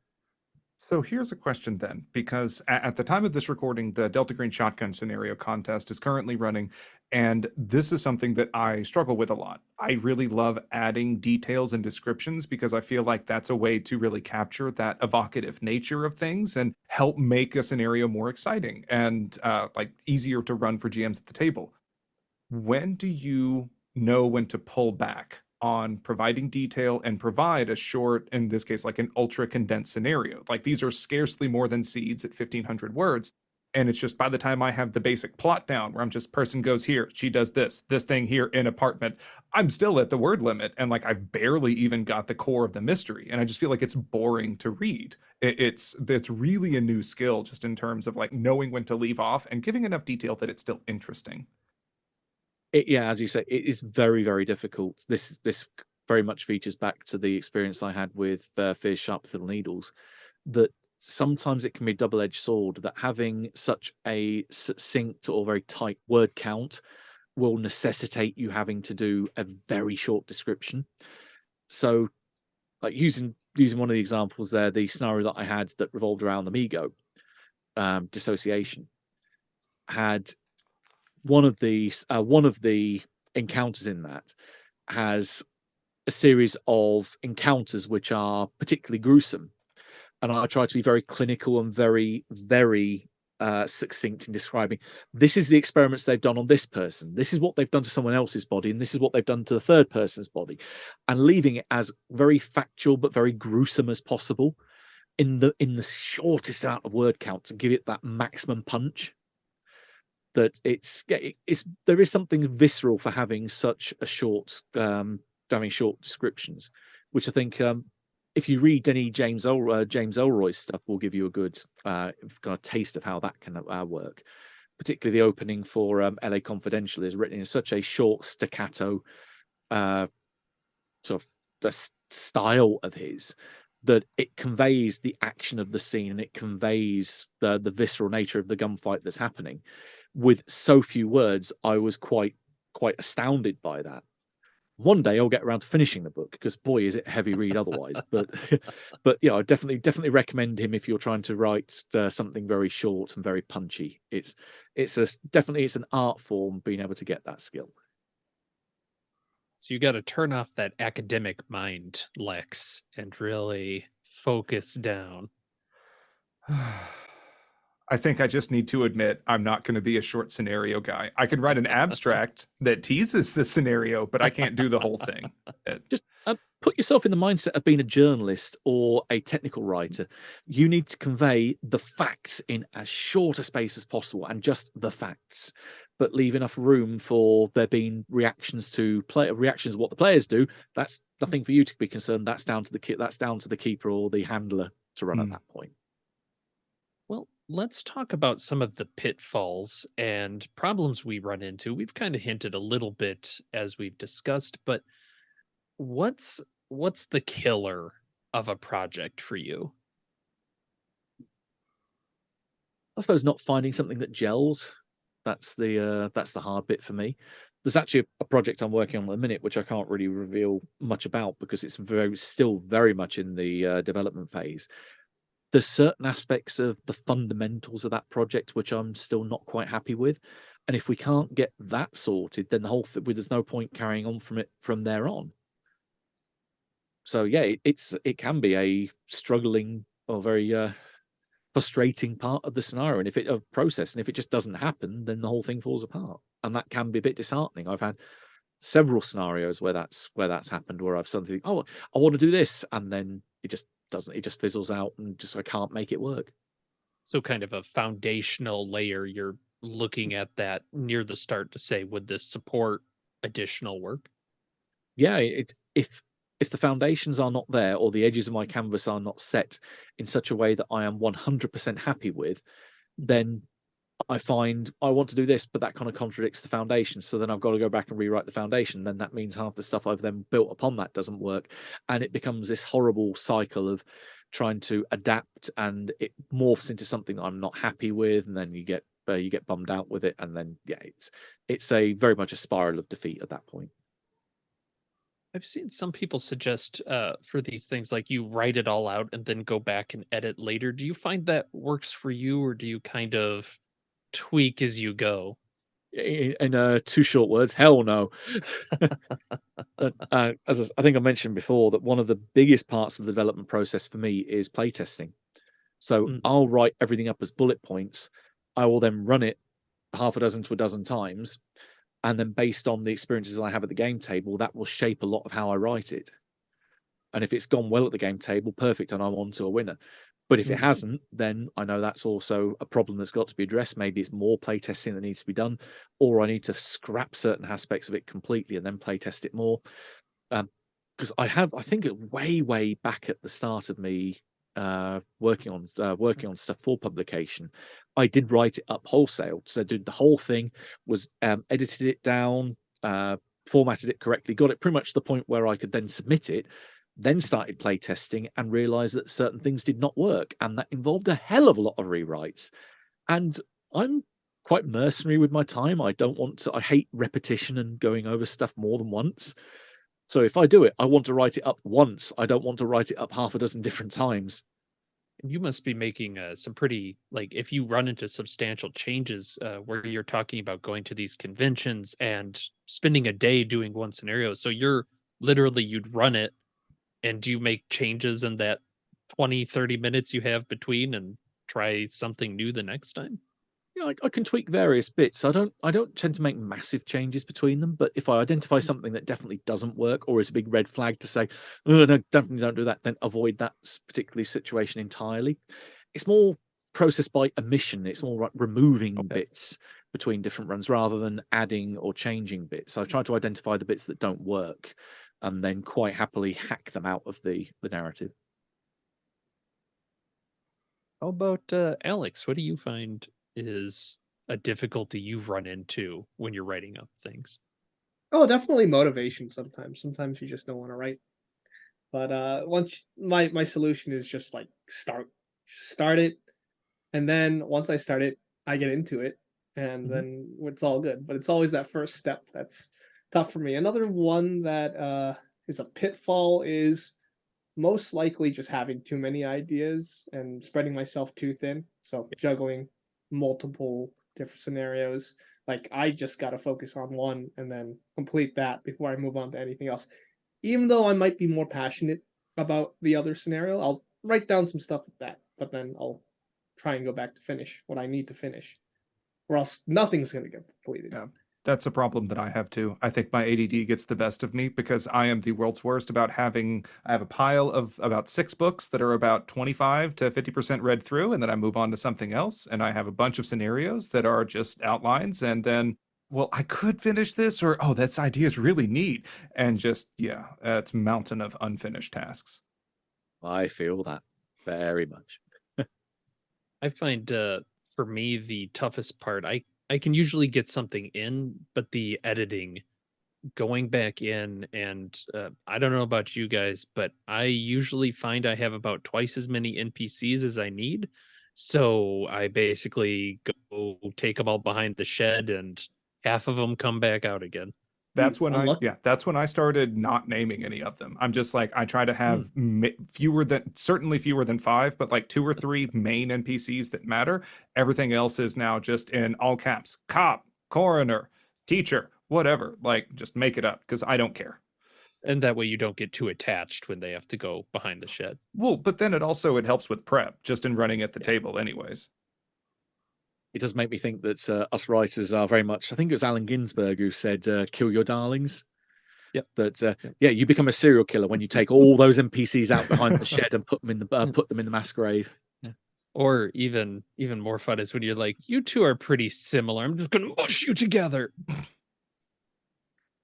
So here's a question then, because at the time of this recording, the Delta Green Shotgun scenario contest is currently running, and this is something that I struggle with a lot. I really love adding details and descriptions because I feel like that's a way to really capture that evocative nature of things and help make a scenario more exciting and like easier to run for GMs at the table. When do you know when to pull back on providing detail and provide a short, in this case, like an ultra condensed scenario? Like these are scarcely more than seeds at 1,500 words. And it's just by the time I have the basic plot down where I'm just person goes here, she does this thing here in apartment, I'm still at the word limit. And like I've barely even got the core of the mystery. And I just feel like it's boring to read. It's really a new skill just in terms of like knowing when to leave off and giving enough detail that it's still interesting. As you say, it is very, very difficult. This very much features back to the experience I had with Fear's Sharp Little Needles, that sometimes it can be a double-edged sword, that having such a succinct or very tight word count will necessitate you having to do a very short description. So, like using one of the examples there, the scenario that I had that revolved around Amigo, Dissociation, had one of the encounters in that has a series of encounters which are particularly gruesome, and I try to be very clinical and very, very succinct in describing, this is the experiments they've done on this person, this is what they've done to someone else's body, and this is what they've done to the third person's body, and leaving it as very factual but very gruesome as possible in the shortest amount of word count to give it that maximum punch. That there is something visceral for having such a short descriptions, which I think if you read any James Ellroy's stuff will give you a good kind of taste of how that can work. Particularly the opening for LA Confidential is written in such a short staccato sort of the style of his, that it conveys the action of the scene, and it conveys the visceral nature of the gunfight that's happening with so few words. I was quite astounded by that. One day I'll get around to finishing the book, because boy, is it a heavy read otherwise. But I definitely recommend him if you're trying to write something very short and very punchy. It's an art form, being able to get that skill. So you got to turn off that academic mind, Lex, and really focus down. I think I just need to admit I'm not going to be a short scenario guy. I can write an abstract that teases the scenario, but I can't do the whole thing. Just put yourself in the mindset of being a journalist or a technical writer. You need to convey the facts in as short a space as possible, and just the facts, but leave enough room for there being reactions to what the players do. That's nothing for you to be concerned. That's down to the keeper or the handler to run at that point. Well, let's talk about some of the pitfalls and problems we run into. We've kind of hinted a little bit as we've discussed, but what's the killer of a project for you? I suppose not finding something that gels. That's the hard bit for me. There's actually a project I'm working on at the minute, which I can't really reveal much about because it's still very much in the development phase. There's certain aspects of the fundamentals of that project which I'm still not quite happy with, and if we can't get that sorted, then the whole there's no point carrying on from there on. So yeah, it can be a struggling or very frustrating part of the scenario, and if it process, and if it just doesn't happen, then the whole thing falls apart, and that can be a bit disheartening. I've had several scenarios where that's happened, where I've suddenly, I want to do this, and then it just doesn't. It just fizzles out, and I can't make it work. So kind of a foundational layer. You're looking at that near the start to say, would this support additional work? Yeah, if the foundations are not there, or the edges of my canvas are not set in such a way that I am 100% happy with, then I find I want to do this, but that kind of contradicts the foundation. So then I've got to go back and rewrite the foundation. Then that means half the stuff I've then built upon that doesn't work. And it becomes this horrible cycle of trying to adapt, and it morphs into something that I'm not happy with. And then you get bummed out with it. And then, yeah, it's a very much a spiral of defeat at that point. I've seen some people suggest for these things, like you write it all out and then go back and edit later. Do you find that works for you, or do you kind of tweak as you go? In two short words, hell no. As I think I mentioned before, that one of the biggest parts of the development process for me is playtesting. So I'll write everything up as bullet points. I will then run it half a dozen to a dozen times, and then based on the experiences I have at the game table, that will shape a lot of how I write it. And if it's gone well at the game table, perfect, and I'm on to a winner. But if it hasn't, then I know that's also a problem that's got to be addressed. Maybe it's more playtesting that needs to be done, or I need to scrap certain aspects of it completely and then playtest it more. Because I think way back at the start of me working on stuff for publication, I did write it up wholesale. So I did the whole thing, was edited it down, formatted it correctly, got it pretty much to the point where I could then submit it. Then started playtesting and realized that certain things did not work, and that involved a hell of a lot of rewrites. And I'm quite mercenary with my time. I hate repetition and going over stuff more than once. So if I do it, I want to write it up once. I don't want to write it up half a dozen different times. You must be making some pretty, if you run into substantial changes where you're talking about going to these conventions and spending a day doing one scenario. So you'd run it, and do you make changes in that 20-30 minutes you have between and try something new the next time? Yeah, I can tweak various bits. I don't tend to make massive changes between them, but if I identify something that definitely doesn't work, or is a big red flag to say, oh, no, definitely don't do that, then avoid that particular situation entirely. It's more process by omission. It's more like removing bits between different runs rather than adding or changing bits. So I try to identify the bits that don't work, and then quite happily hack them out of the narrative. How about Alex? What do you find is a difficulty you've run into when you're writing up things? Oh, definitely motivation sometimes. Sometimes you just don't want to write. But once my solution is just start it, and then once I start it, I get into it, and then it's all good. But it's always that first step that's tough for me. Another one that is a pitfall is most likely just having too many ideas and spreading myself too thin. So juggling multiple different scenarios. Like I just got to focus on one and then complete that before I move on to anything else. Even though I might be more passionate about the other scenario, I'll write down some stuff with that, but then I'll try and go back to finish what I need to finish, or else nothing's going to get completed. Yeah. That's a problem that I have too. I think my ADD gets the best of me because I am the world's worst about I have a pile of about 6 books that are about 25 to 50% read through, and then I move on to something else. And I have a bunch of scenarios that are just outlines, and then, well, I could finish this, or, oh, this idea is really neat. And just, yeah, it's a mountain of unfinished tasks. I feel that very much. I find for me the toughest part, I can usually get something in, but the editing, going back in, and I don't know about you guys, but I usually find I have about twice as many NPCs as I need. So I basically go take them all behind the shed, and half of them come back out again. That's when Unlucky. that's when I started not naming any of them. I'm just like, I try to have certainly fewer than 5, but like 2 or 3 main NPCs that matter. Everything else is now just in all caps: cop, coroner, teacher, whatever. Like, just make it up because I don't care. And that way you don't get too attached when they have to go behind the shed. Well, but then it helps with prep just in running at the table anyways. It does make me think that us writers are very much, I think it was Allen Ginsberg who said, kill your darlings. Yep. That you become a serial killer when you take all those NPCs out behind the shed and put them in the mass grave. Yeah. Or even more fun is when you're like, you two are pretty similar, I'm just gonna mush you together.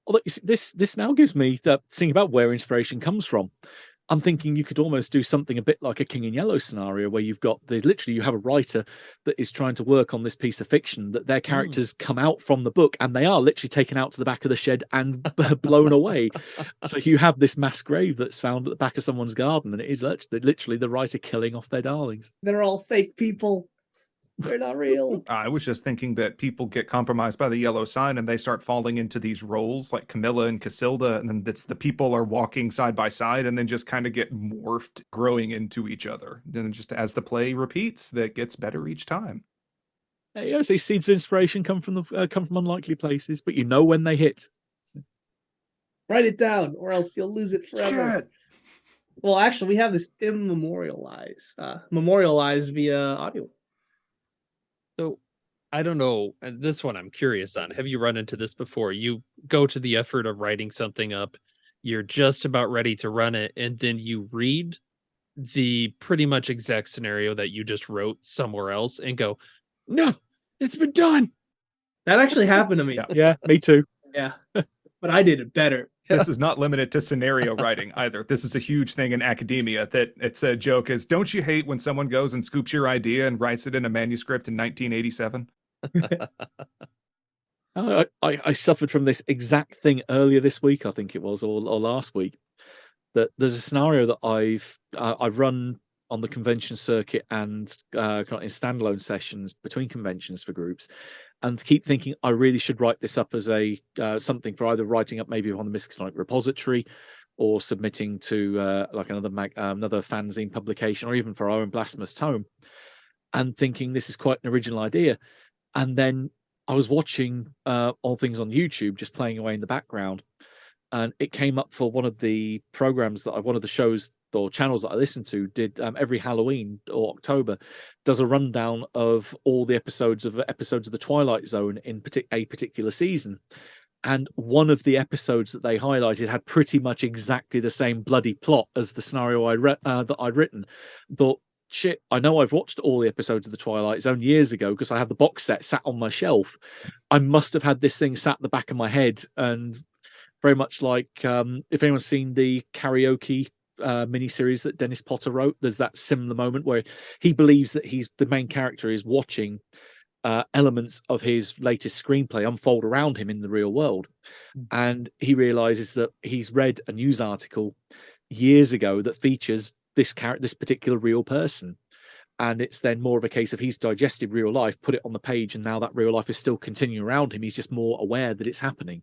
Well, this now gives me the thinking about where inspiration comes from. I'm thinking you could almost do something a bit like a King in Yellow scenario, where you've got you have a writer that is trying to work on this piece of fiction, that their characters come out from the book and they are literally taken out to the back of the shed and blown away. So you have this mass grave that's found at the back of someone's garden, and it is literally the writer killing off their darlings. They're all fake people. They're not real. I was just thinking that people get compromised by the yellow sign and they start falling into these roles like Camilla and Casilda, and then the people are walking side by side and then just kind of get morphed, growing into each other. And just as the play repeats, that gets better each time. Yeah, so seeds of inspiration come from unlikely places, but you know when they hit. So. Write it down, or else you'll lose it forever. Shit. Well, actually, we have this memorialized via audio. So I don't know. And this one I'm curious on. Have you run into this before? You go to the effort of writing something up, you're just about ready to run it, and then you read the pretty much exact scenario that you just wrote somewhere else and go, no, it's been done. That actually happened to me. Yeah, me too. Yeah. But I did it better. This is not limited to scenario writing either. This is a huge thing in academia that it's a joke is, don't you hate when someone goes and scoops your idea and writes it in a manuscript in 1987? I suffered from this exact thing earlier this week, I think it was, or last week. That there's a scenario that I've run on the convention circuit and in standalone sessions between conventions for groups, and keep thinking I really should write this up as a something for either writing up maybe on the Miskatonic repository, or submitting to like another fanzine publication, or even for our own blasphemous tome, and thinking this is quite an original idea. And then I was watching all things on YouTube, just playing away in the background, and it came up for one of the programs one of the shows or channels that I listen to did every Halloween or October does a rundown of all the episodes of the Twilight Zone in a particular season. And one of the episodes that they highlighted had pretty much exactly the same bloody plot as the scenario that I'd written. Thought, shit, I know I've watched all the episodes of the Twilight Zone years ago because I have the box set sat on my shelf. I must have had this thing sat at the back of my head, and very much like if anyone's seen the karaoke miniseries that Dennis Potter wrote, there's that similar moment where he believes that the main character is watching elements of his latest screenplay unfold around him in the real world. And he realizes that he's read a news article years ago that features this particular real person. And it's then more of a case of he's digested real life, put it on the page, and now that real life is still continuing around him. He's just more aware that it's happening.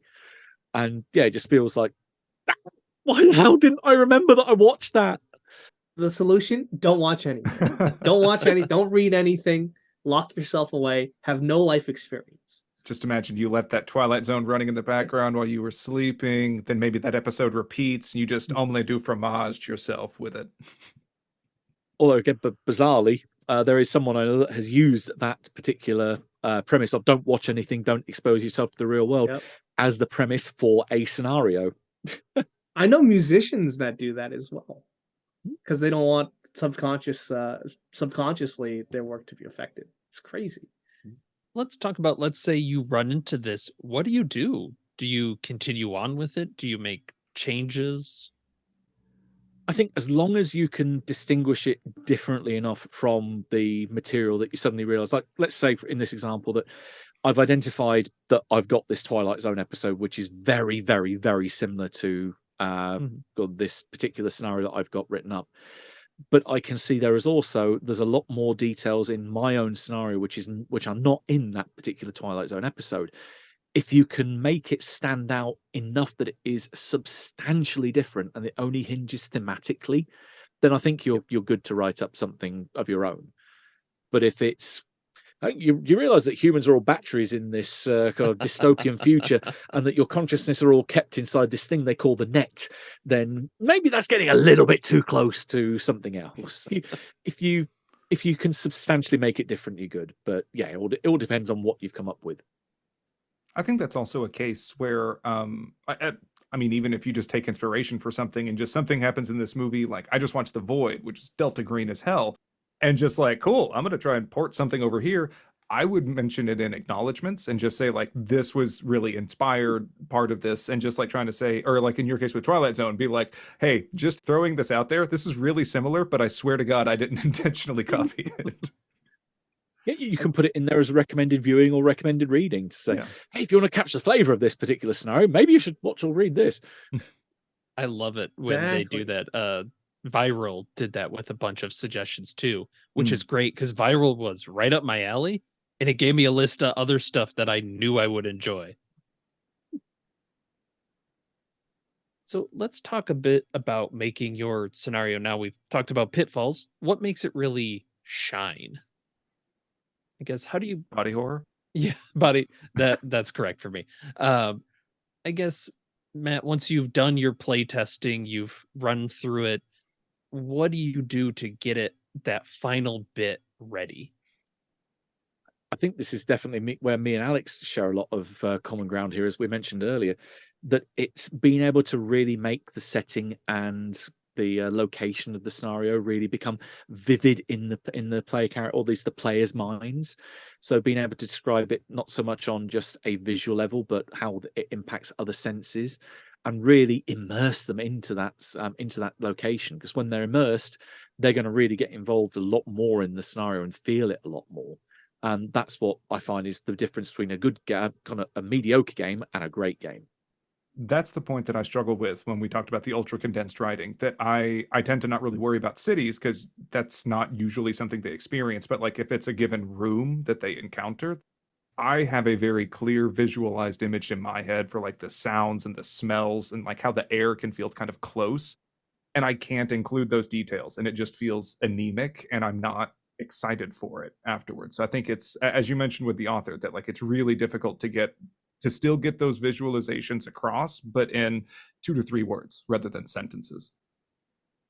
And yeah, it just feels like, why the hell didn't I remember that I watched that? The solution: don't watch anything. Don't watch any. Don't read anything. Lock yourself away. Have no life experience. Just imagine you left that Twilight Zone running in the background while you were sleeping. Then maybe that episode repeats, and you just omelette du fromage yourself with it. Although, again, but bizarrely, there is someone I know that has used that particular premise of don't watch anything, don't expose yourself to the real world, Yep. as the premise for a scenario. I know musicians that do that as well, because they don't want subconsciously their work to be affected. It's crazy. Let's talk about, let's say you run into this. What do? Do you continue on with it? Do you make changes? I think as long as you can distinguish it differently enough from the material that you suddenly realize, like let's say in this example that I've identified that I've got this Twilight Zone episode, which is very, very, very similar to this particular scenario that I've got written up. But I can see there's a lot more details in my own scenario, which are not in that particular Twilight Zone episode. If you can make it stand out enough that it is substantially different and it only hinges thematically, then I think you're good to write up something of your own. But if it's you realize that humans are all batteries in this kind of dystopian future, and that your consciousness are all kept inside this thing they call the net, then maybe that's getting a little bit too close to something else. If you can substantially make it different, you're good. But yeah, it all depends on what you've come up with. I think that's also a case where, I mean, even if you just take inspiration for something and just something happens in this movie, like I just watched The Void, which is Delta Green as hell, and just like, cool, I'm going to try and port something over here. I would mention it in acknowledgments and just say, like, this was really inspired part of this, and just like trying to say, or like in your case with Twilight Zone, be like, hey, just throwing this out there. This is really similar, but I swear to God, I didn't intentionally copy it. Yeah, you can put it in there as a recommended viewing or recommended reading to say, hey, if you want to catch the flavor of this particular scenario, maybe you should watch or read this. I love it when they do that. Viral did that with a bunch of suggestions too, which is great because Viral was right up my alley and it gave me a list of other stuff that I knew I would enjoy. So let's talk a bit about making your scenario. Now we've talked about pitfalls. What makes it really shine? I guess, how do you... Body horror? Yeah, body. That's correct for me. I guess, Matt, once you've done your play testing, you've run through it, what do you do to get it, that final bit, ready? I think this is definitely where me and Alex share a lot of common ground here, as we mentioned earlier, that it's being able to really make the setting and the location of the scenario really become vivid in the player character, or at least the player's minds. So being able to describe it not so much on just a visual level, but how it impacts other senses, and really immerse them into that location. Because when they're immersed, they're going to really get involved a lot more in the scenario and feel it a lot more. And that's what I find is the difference between a good game, kind of a mediocre game, and a great game. That's the point that I struggle with when we talked about the ultra condensed writing, that I tend to not really worry about cities because that's not usually something they experience. But like if it's a given room that they encounter, I have a very clear visualized image in my head for like the sounds and the smells and like how the air can feel kind of close. And I can't include those details, and it just feels anemic, and I'm not excited for it afterwards. So I think it's, as you mentioned with the author, that like it's really difficult to still get those visualizations across, but in 2 to 3 words rather than sentences.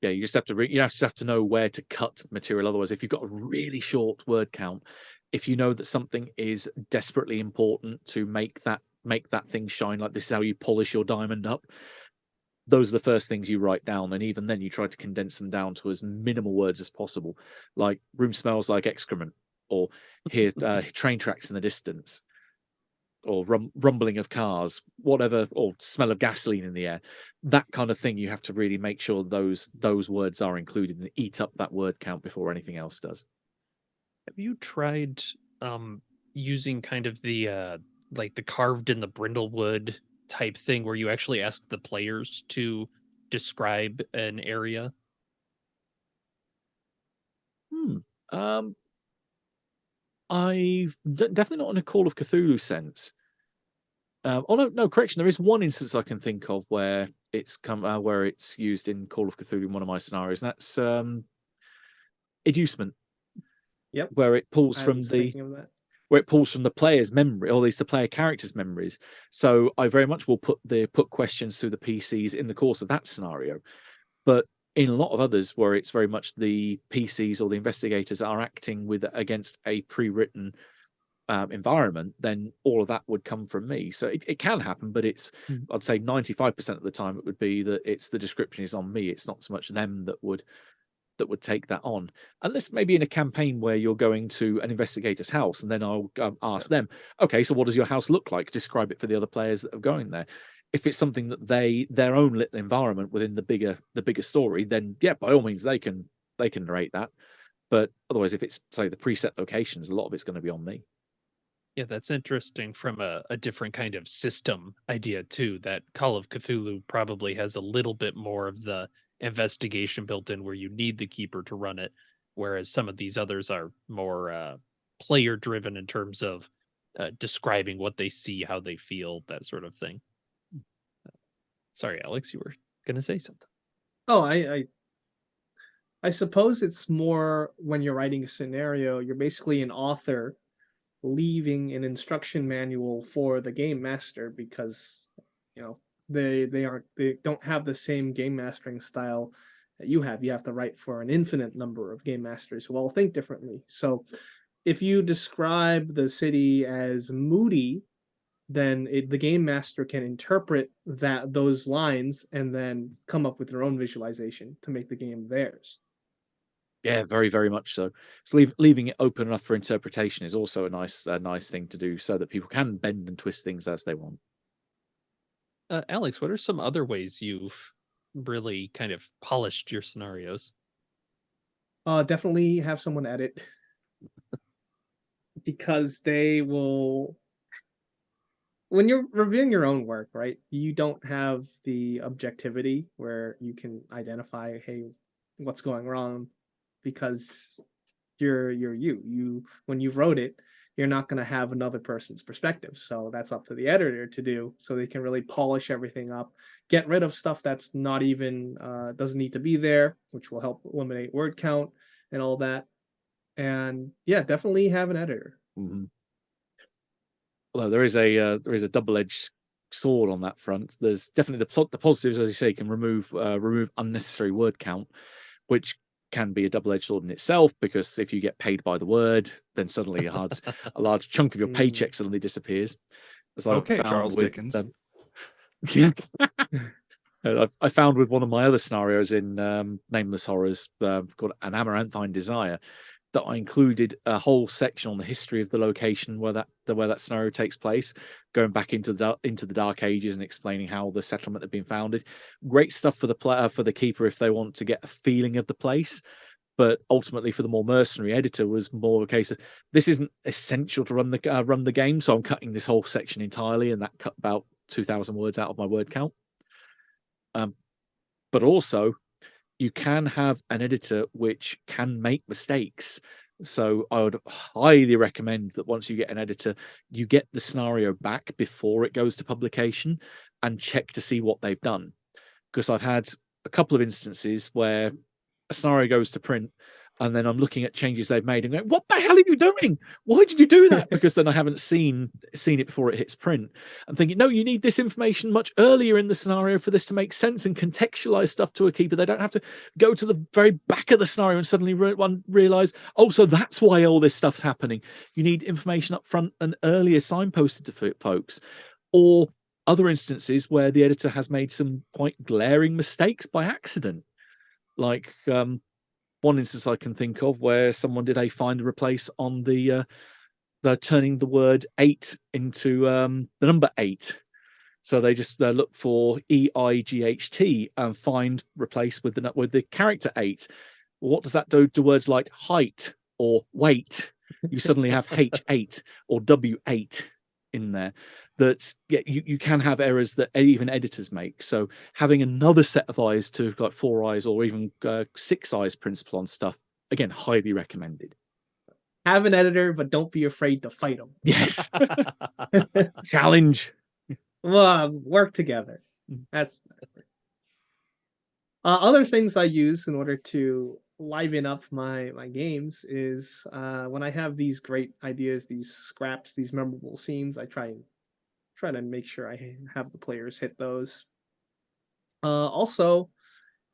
Yeah, you just have to you just have to know where to cut material. Otherwise, if you've got a really short word count, if you know that something is desperately important to make that thing shine, like this is how you polish your diamond up, those are the first things you write down. And even then you try to condense them down to as minimal words as possible, like room smells like excrement, or hear train tracks in the distance, or rumbling of cars, whatever, or smell of gasoline in the air. That kind of thing, you have to really make sure those words are included and eat up that word count before anything else does. Have you tried using kind of the like the carved in the brindlewood type thing where you actually ask the players to describe an area? I've definitely not in a Call of Cthulhu sense. Oh no, correction. There is one instance I can think of where where it's used in Call of Cthulhu in one of my scenarios. And that's educement, Yep. where it pulls I from was the thinking of that. where it pulls from the player's memory, or at least the player character's memories. So I very much will put questions through the PCs in the course of that scenario. But in a lot of others, where it's very much the PCs or the investigators are acting against a pre-written environment, then all of that would come from me. So it can happen, but I'd say 95% of the time it would be that it's the description is on me. It's not so much them that would take that on, unless maybe in a campaign where you're going to an investigator's house, and then I'll ask them, okay, so what does your house look like? Describe it for the other players that are going there. If it's something that their own little environment within the bigger story, then yeah, by all means they can narrate that. But otherwise, if it's say the preset locations, a lot of it's going to be on me. Yeah, that's interesting from a different kind of system idea too. That Call of Cthulhu probably has a little bit more of the investigation built in, where you need the keeper to run it, whereas some of these others are more player driven in terms of describing what they see, how they feel, that sort of thing. Sorry, Alex, you were gonna say something. Oh, I suppose it's more when you're writing a scenario, you're basically an author leaving an instruction manual for the game master, because they don't have the same game mastering style that you have. You have to write for an infinite number of game masters who all think differently. So if you describe the city as moody, then the game master can interpret those lines and then come up with their own visualization to make the game theirs. Yeah, very, very much so. So leaving it open enough for interpretation is also a nice thing to do, so that people can bend and twist things as they want. Alex, what are some other ways you've really kind of polished your scenarios? Definitely have someone edit, because they will. When you're reviewing your own work, right, you don't have the objectivity where you can identify, hey, what's going wrong, because you're you when you wrote it, you're not going to have another person's perspective. So that's up to the editor to do, so they can really polish everything up, get rid of stuff that's not even doesn't need to be there, which will help eliminate word count and all that. And yeah, definitely have an editor. Mm-hmm. Although there is a double-edged sword on that front. There's definitely the positives, as you say, can remove unnecessary word count, which can be a double-edged sword in itself, because if you get paid by the word, then suddenly a large chunk of your paycheck suddenly disappears. As Okay, Charles Dickens. I found with one of my other scenarios in Nameless Horrors, called An Amaranthine Desire, that I included a whole section on the history of the location where that scenario takes place, going back into the Dark Ages and explaining how the settlement had been founded. Great stuff for the keeper if they want to get a feeling of the place. But ultimately, for the more mercenary editor, was more of a case of, this isn't essential to run the game, so I'm cutting this whole section entirely, and that cut about 2,000 words out of my word count. But also, you can have an editor which can make mistakes. So I would highly recommend that once you get an editor, you get the scenario back before it goes to publication and check to see what they've done. Because I've had a couple of instances where a scenario goes to print, and then I'm looking at changes they've made and going, what the hell are you doing? Why did you do that? Because then I haven't seen it before it hits print. I'm thinking, no, you need this information much earlier in the scenario for this to make sense and contextualize stuff to a keeper. They don't have to go to the very back of the scenario and suddenly realize, oh, so that's why all this stuff's happening. You need information up front and earlier signposted to folks. Or other instances where the editor has made some quite glaring mistakes by accident. Like one instance I can think of where someone did a find and replace on the turning the word 8 into the number 8. So they just look for EIGHT and find replace with the character 8. Well, what does that do to words like height or weight? You suddenly have H8 or W8 in there. That you can have errors that even editors make. So having another set of eyes to like 4 eyes or even 6 eyes principle on stuff, again, highly recommended. Have an editor, but don't be afraid to fight them. Yes. Challenge. Well, work together. That's other things I use in order to liven up my games is when I have these great ideas, these scraps, these memorable scenes. I try to make sure I have the players hit those. Also,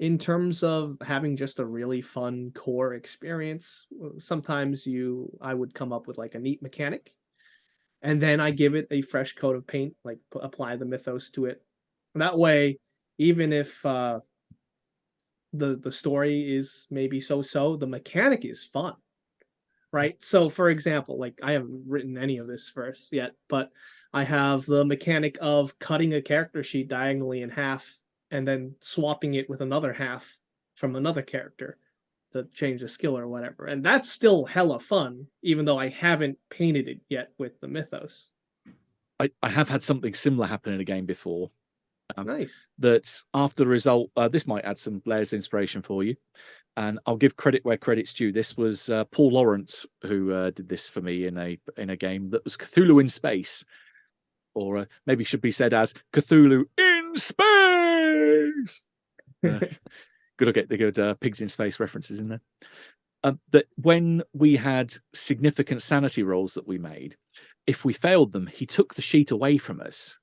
in terms of having just a really fun core experience, sometimes I would come up with like a neat mechanic, and then I give it a fresh coat of paint, like apply the mythos to it. That way, even if the story is maybe so, the mechanic is fun, right? So, for example, like I haven't written any of this first yet, but I have the mechanic of cutting a character sheet diagonally in half and then swapping it with another half from another character to change a skill or whatever. And that's still hella fun, even though I haven't painted it yet with the mythos. I have had something similar happen in a game before. Nice. That after the result, this might add some layers of inspiration for you. And I'll give credit where credit's due. This was Paul Lawrence who did this for me in a game that was Cthulhu in space, or maybe should be said as Cthulhu in space. Good, I'll get the good pigs in space references in there. That when we had significant sanity rolls that we made, if we failed them, he took the sheet away from us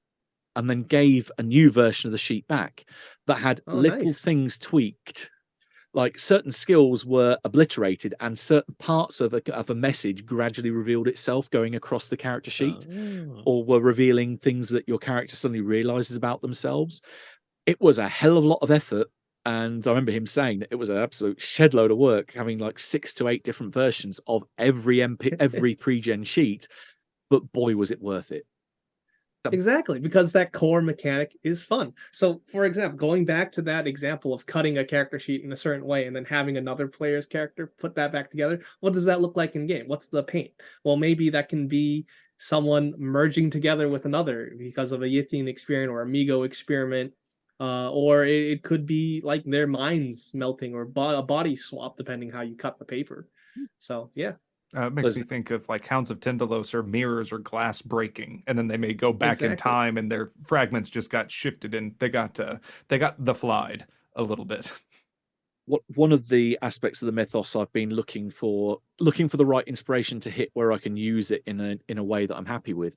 and then gave a new version of the sheet back that had little nice. things tweaked. Like certain skills were obliterated and certain parts of a message gradually revealed itself going across the character sheet, or were revealing things that your character suddenly realizes about themselves. It was a hell of a lot of effort. And I remember him saying that it was an absolute shed load of work, having like 6 to 8 different versions of every pre-gen sheet. But boy, was it worth it. Exactly, because that core mechanic is fun. So, for example, going back to that example of cutting a character sheet in a certain way and then having another player's character put that back together, what does that look like in game? What's the paint? Well, maybe that can be someone merging together with another because of a Yithian experiment or Amigo experiment, or it could be like their minds melting or a body swap, depending how you cut the paper. So, yeah. It makes me think of like Hounds of Tyndalos or mirrors or glass breaking, and then they may go back in Exactly. time, and their fragments just got shifted, and they got the flied a little bit. One of the aspects of the mythos I've been looking for the right inspiration to hit where I can use it in a way that I'm happy with,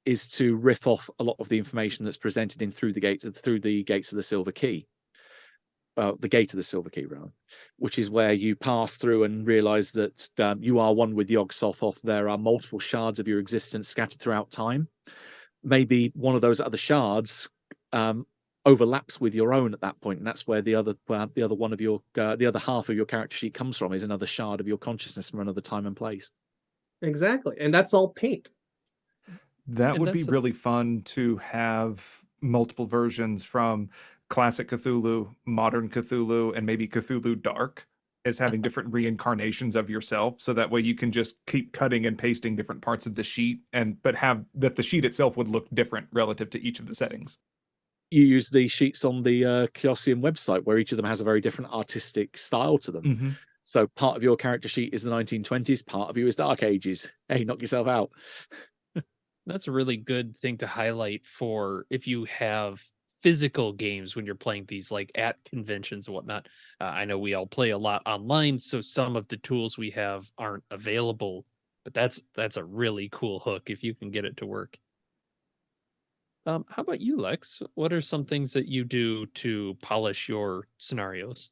is to riff off a lot of the information that's presented in through the gates of the Silver Key. The gate of the Silver Key, rather, which is where you pass through and realize that you are one with Yog-Sothoth. There are multiple shards of your existence scattered throughout time. Maybe one of those other shards overlaps with your own at that point, and that's where the other one of your the other half of your character sheet comes from, is another shard of your consciousness from another time and place. Exactly, and that's all paint. That would be really fun to have multiple versions from classic Cthulhu, modern Cthulhu, and maybe Cthulhu Dark as having different reincarnations of yourself, so that way you can just keep cutting and pasting different parts of the sheet, but have that the sheet itself would look different relative to each of the settings. You use the sheets on the Chaosium website, where each of them has a very different artistic style to them. Mm-hmm. So part of your character sheet is the 1920s, part of you is Dark Ages. Hey, knock yourself out. That's a really good thing to highlight for if you have physical games when you're playing these like at conventions and whatnot. I know we all play a lot online, so some of the tools we have aren't available, but that's a really cool hook if you can get it to work. How about you, Lex? What are some things that you do to polish your scenarios?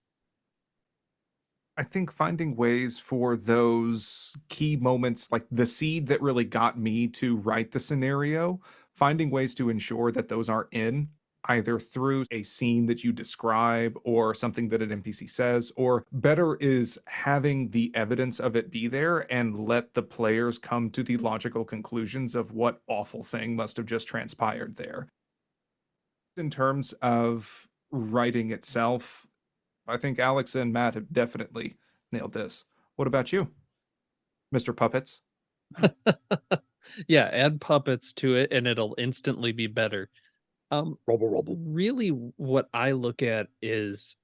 I think finding ways for those key moments, like the seed that really got me to write the scenario, finding ways to ensure that those are in either through a scene that you describe or something that an NPC says, or better is having the evidence of it be there and let the players come to the logical conclusions of what awful thing must have just transpired there. In terms of writing itself, I think Alex and Matt have definitely nailed this. What about you, Mr. Puppets? Yeah, add puppets to it and it'll instantly be better. Robble. Really what I look at is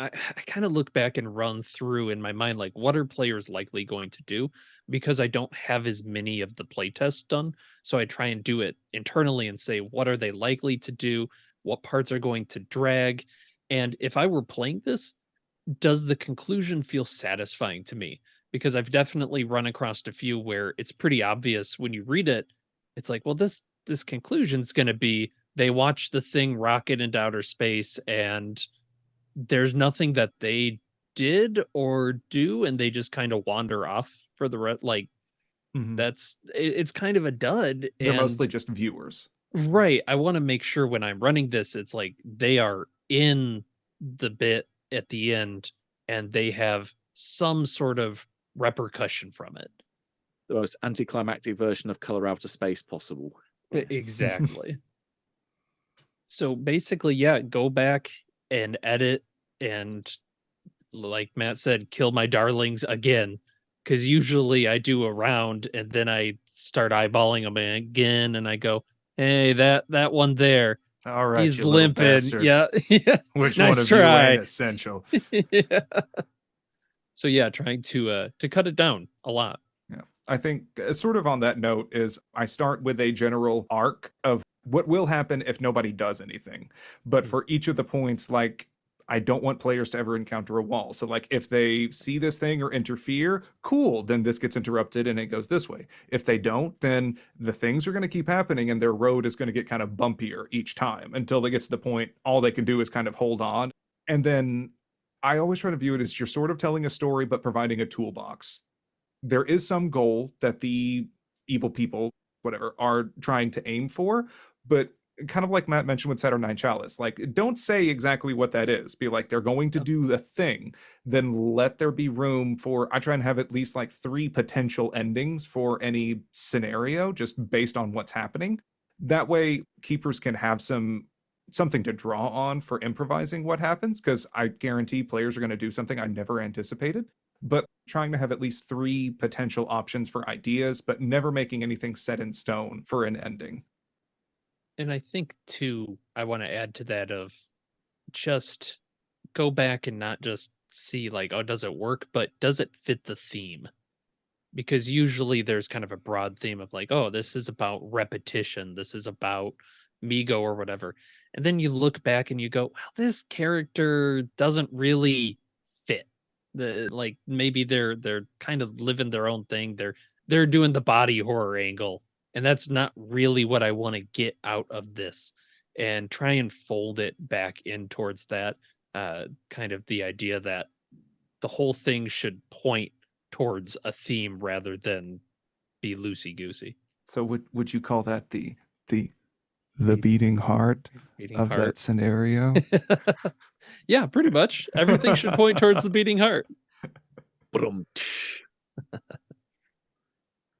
I kind of look back and run through in my mind, like, what are players likely going to do? Because I don't have as many of the playtests done. So I try and do it internally and say, what are they likely to do? What parts are going to drag? And if I were playing this, does the conclusion feel satisfying to me? Because I've definitely run across a few where it's pretty obvious when you read it. It's like, well, this conclusion's going to be they watch the thing rocket into outer space and there's nothing that they did or do, and they just kind of wander off for the rest. Like, Mhm. it's kind of a dud. They're And mostly just viewers. right, I want to make sure when I'm running this, it's like they are in the bit at the end and they have some sort of repercussion from it. The most anticlimactic version of Color Outer Space possible. Exactly. So basically, yeah, go back and edit and, like Matt said, kill my darlings again. Because usually I do a round and then I start eyeballing them again and I go, hey, that one there, All right, he's you little limping. bastards. Yeah. Yeah. Which Nice one of try. you ain't essential? Yeah. So yeah, trying to cut it down a lot. Yeah. I think sort of on that note is I start with a general arc of what will happen if nobody does anything. But for each of the points, like, I don't want players to ever encounter a wall. So like if they see this thing or interfere, cool, then this gets interrupted and it goes this way. If they don't, then the things are going to keep happening and their road is going to get kind of bumpier each time until they get to the point all they can do is kind of hold on. And then I always try to view it as you're sort of telling a story but providing a toolbox. There is some goal that the evil people, whatever, are trying to aim for, but kind of like Matt mentioned with Saturn Nine Chalice, like, don't say exactly what that is. Be like, they're going to do the thing, then let there be room for. I try and have at least like 3 potential endings for any scenario, just based on what's happening. That way, keepers can have something to draw on for improvising what happens, because I guarantee players are going to do something I never anticipated. But trying to have at least 3 potential options for ideas, but never making anything set in stone for an ending. And I think too, I want to add to that of just go back and not just see like, oh, does it work, but does it fit the theme? Because usually there's kind of a broad theme of like, oh, this is about repetition, this is about Migo or whatever. And then you look back and you go, well, this character doesn't really fit. The like maybe they're kind of living their own thing. They're doing the body horror angle. And that's not really what I want to get out of this. And try and fold it back in towards that. Kind of the idea that the whole thing should point towards a theme rather than be loosey goosey. So would you call that the beating heart Beating of heart. that scenario? Yeah, pretty much. Everything should point towards the beating heart.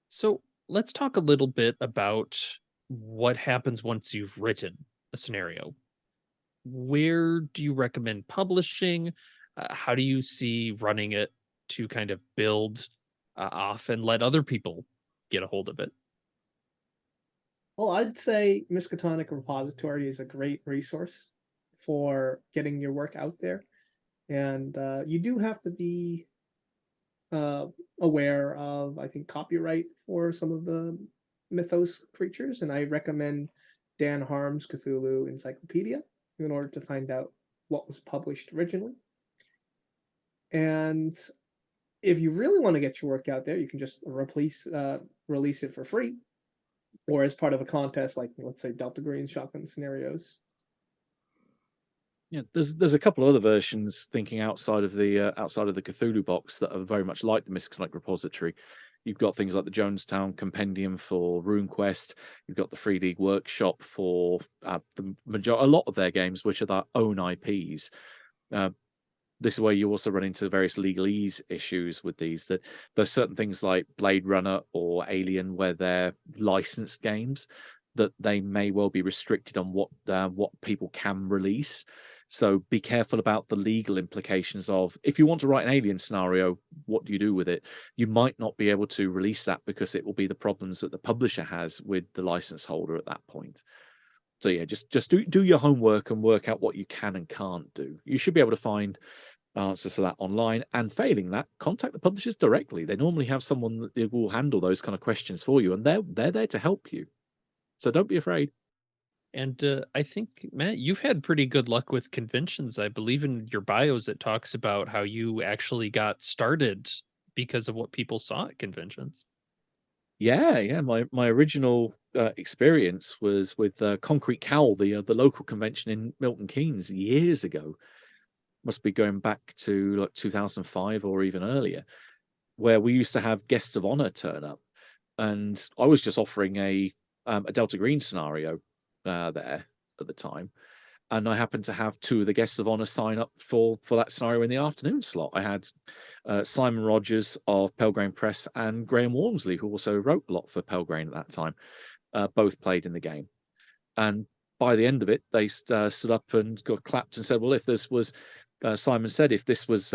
So let's talk a little bit about what happens once you've written a scenario. Where do you recommend publishing? How do you see running it to kind of build off and let other people get a hold of it? Well, I'd say Miskatonic Repository is a great resource for getting your work out there. And you do have to be aware of, I think, copyright for some of the mythos creatures. And I recommend Dan Harm's Cthulhu Encyclopedia in order to find out what was published originally. And if you really want to get your work out there, you can just release it for free, or as part of a contest, like let's say Delta Green Shotgun Scenarios. Yeah, there's a couple of other versions thinking outside of the Cthulhu box that are very much like the Miskatonic Repository. You've got things like the Jonestown Compendium for RuneQuest. You've got the 3D Workshop for a lot of their games, which are their own IPs. This is where you also run into various legalese issues with these. That there's certain things like Blade Runner or Alien where they're licensed games that they may well be restricted on what people can release. So be careful about the legal implications of, if you want to write an Alien scenario, what do you do with it? You might not be able to release that because it will be the problems that the publisher has with the license holder at that point. So yeah, just do your homework and work out what you can and can't do. You should be able to find answers for that online, and failing that, contact the publishers directly. They normally have someone that will handle those kind of questions for you, and they're there to help you. So don't be afraid. And I think, Matt, you've had pretty good luck with conventions. I believe in your bios it talks about how you actually got started because of what people saw at conventions. Yeah. My original experience was with Concrete Cowl, the local convention in Milton Keynes years ago. Must be going back to like 2005 or even earlier, where we used to have guests of honor turn up, and I was just offering a Delta Green scenario there at the time, and I happened to have two of the guests of honor sign up for that scenario in the afternoon slot. I had Simon Rogers of Pelgrane Press and Graham Walmsley, who also wrote a lot for Pelgrane at that time. Both played in the game, and by the end of it, they stood up and got clapped and said, "Well, if this was," Simon said, "if this was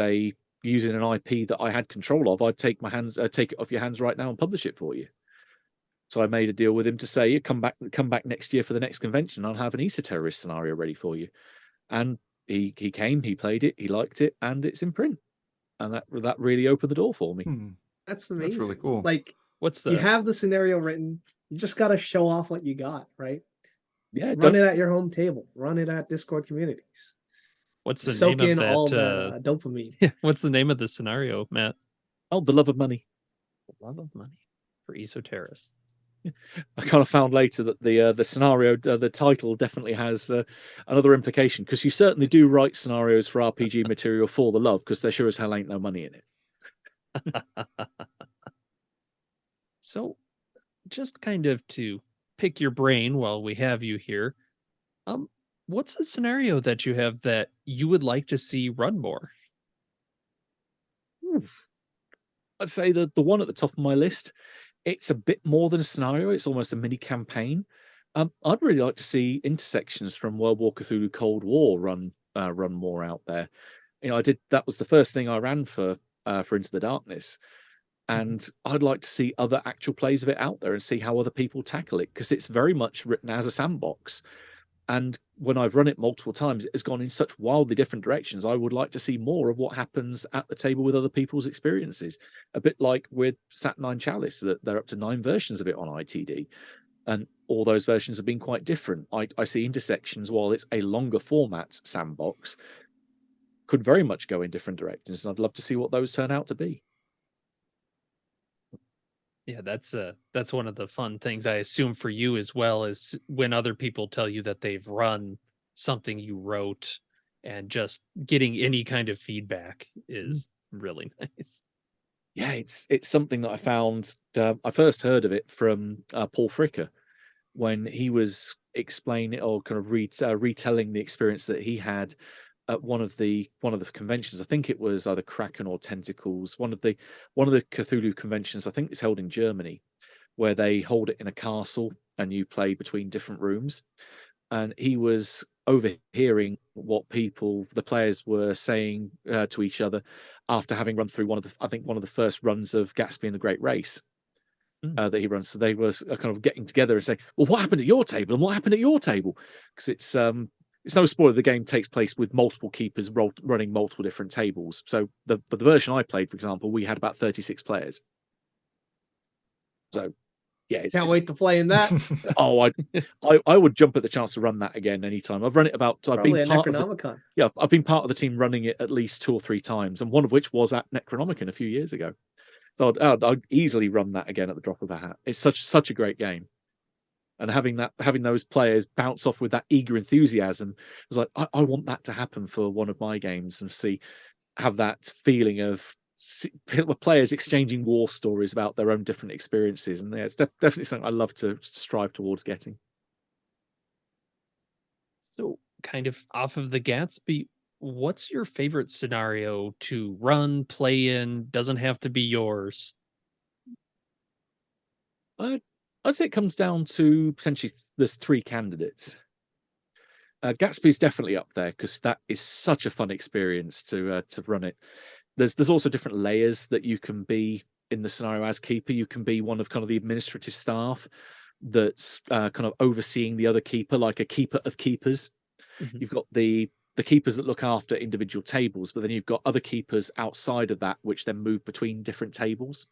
using an IP that I had control of, I'd take it off your hands right now and publish it for you." So I made a deal with him to say, come back next year for the next convention. I'll have an ESA terrorist scenario ready for you. And he came, he played it, he liked it, and it's in print. And that really opened the door for me. That's amazing. That's really cool. Like, What's you the have the scenario written. You just got to show off what you got, right? Yeah, Run it at your home table. Run it at Discord communities. what's the Soak name in of all that? that dopamine. What's the name of the scenario, Matt? Oh, The Love of Money. The Love of Money for esoterists. I kind of found later that the scenario, the title definitely has another implication, because you certainly do write scenarios for RPG material for the love, because there sure as hell ain't no money in it. So, just kind of to pick your brain while we have you here, what's a scenario that you have that you would like to see run more? I'd say the one at the top of my list, it's a bit more than a scenario. It's almost a mini campaign. I'd really like to see Intersections from World War Cthulhu Cold War run more out there. That was the first thing I ran for Into the Darkness. And I'd like to see other actual plays of it out there and see how other people tackle it, because it's very much written as a sandbox. And when I've run it multiple times, it has gone in such wildly different directions. I would like to see more of what happens at the table with other people's experiences. A bit like with Saturnine Chalice, that they're up to 9 versions of it on ITD. And all those versions have been quite different. I see Intersections, while it's a longer format sandbox, could very much go in different directions. And I'd love to see what those turn out to be. Yeah, that's one of the fun things I assume for you as well, is when other people tell you that they've run something you wrote, and just getting any kind of feedback is really nice. Yeah, it's something that I found. I first heard of it from Paul Fricker when he was explaining or kind of retelling the experience that he had at one of the conventions. I think it was either Kraken or Tentacles. One of the Cthulhu conventions. I think it's held in Germany, where they hold it in a castle and you play between different rooms. And he was overhearing what the players were saying to each other after having run through one of the first runs of Gatsby and the Great Race that he runs. So they were kind of getting together and saying, "Well, what happened at your table? And what happened at your table?" Because it's no spoiler. The game takes place with multiple keepers running multiple different tables. So the version I played, for example, we had about 36 players. So yeah, Can't wait to play in that. Oh, I would jump at the chance to run that again anytime. I've run it about. Probably at Necronomicon. I've been part of the team running it at least 2 or 3 times, and one of which was at Necronomicon a few years ago. So I'd easily run that again at the drop of a hat. It's such a great game, and having those players bounce off with that eager enthusiasm was like, I want that to happen for one of my games, and have that feeling of players exchanging war stories about their own different experiences. And yeah, it's definitely something I love to strive towards getting. So, kind of off of the Gatsby, what's your favorite scenario to run, play in? Doesn't have to be yours. I'd say it comes down to potentially there's 3 candidates. Gatsby's definitely up there because that is such a fun experience to run it. There's also different layers that you can be in the scenario as keeper. You can be one of kind of the administrative staff that's kind of overseeing the other keeper, like a keeper of keepers. You've got the the keepers that look after individual tables, but then you've got other keepers outside of that, which then move between different tables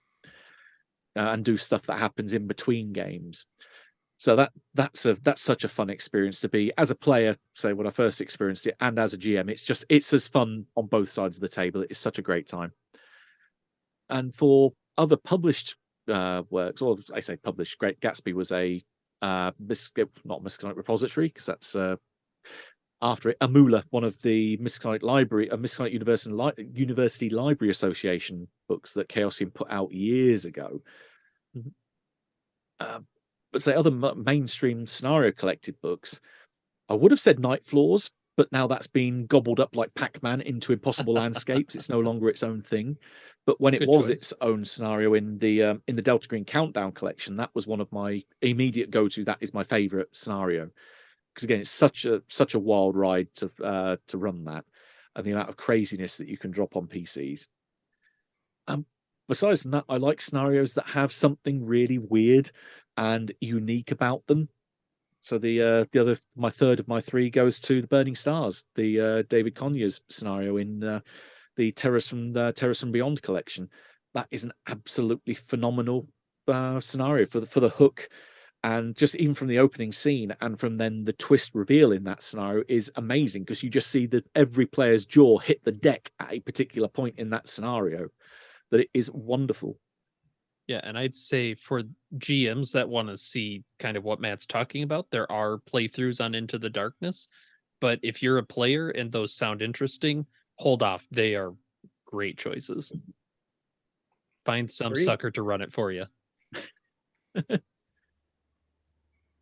and do stuff that happens in between games. So that's such a fun experience to be as a player. Say when I first experienced it, and as a GM, it's as fun on both sides of the table. It's such a great time. And for other published works, or I say published, Great Gatsby was a not Miskatonic repository, because that's after it. Amula, one of the Miskatonic University Library Association books that Chaosium put out years ago. But say other mainstream scenario collected books, I would have said Night Floors, but now that's been gobbled up like Pac-Man into Impossible Landscapes. It's no longer its own thing. But when it was its own scenario in the Delta Green Countdown collection, that was one of my immediate go-to. That is my favorite scenario, because again, it's such a wild ride to run that, and the amount of craziness that you can drop on PCs. Besides that, I like scenarios that have something really weird and unique about them. So my third of my three goes to the Burning Stars, the David Conyers scenario in the Terrors from Beyond collection. That is an absolutely phenomenal scenario for the hook, and just even from the opening scene and from then the twist reveal in that scenario is amazing, because you just see that every player's jaw hit the deck at a particular point in that scenario. That it is wonderful. Yeah, and I'd say for GMs that want to see kind of what Matt's talking about, there are playthroughs on Into the Darkness. But if you're a player and those sound interesting, hold off. They are great choices. Find some sucker to run it for you.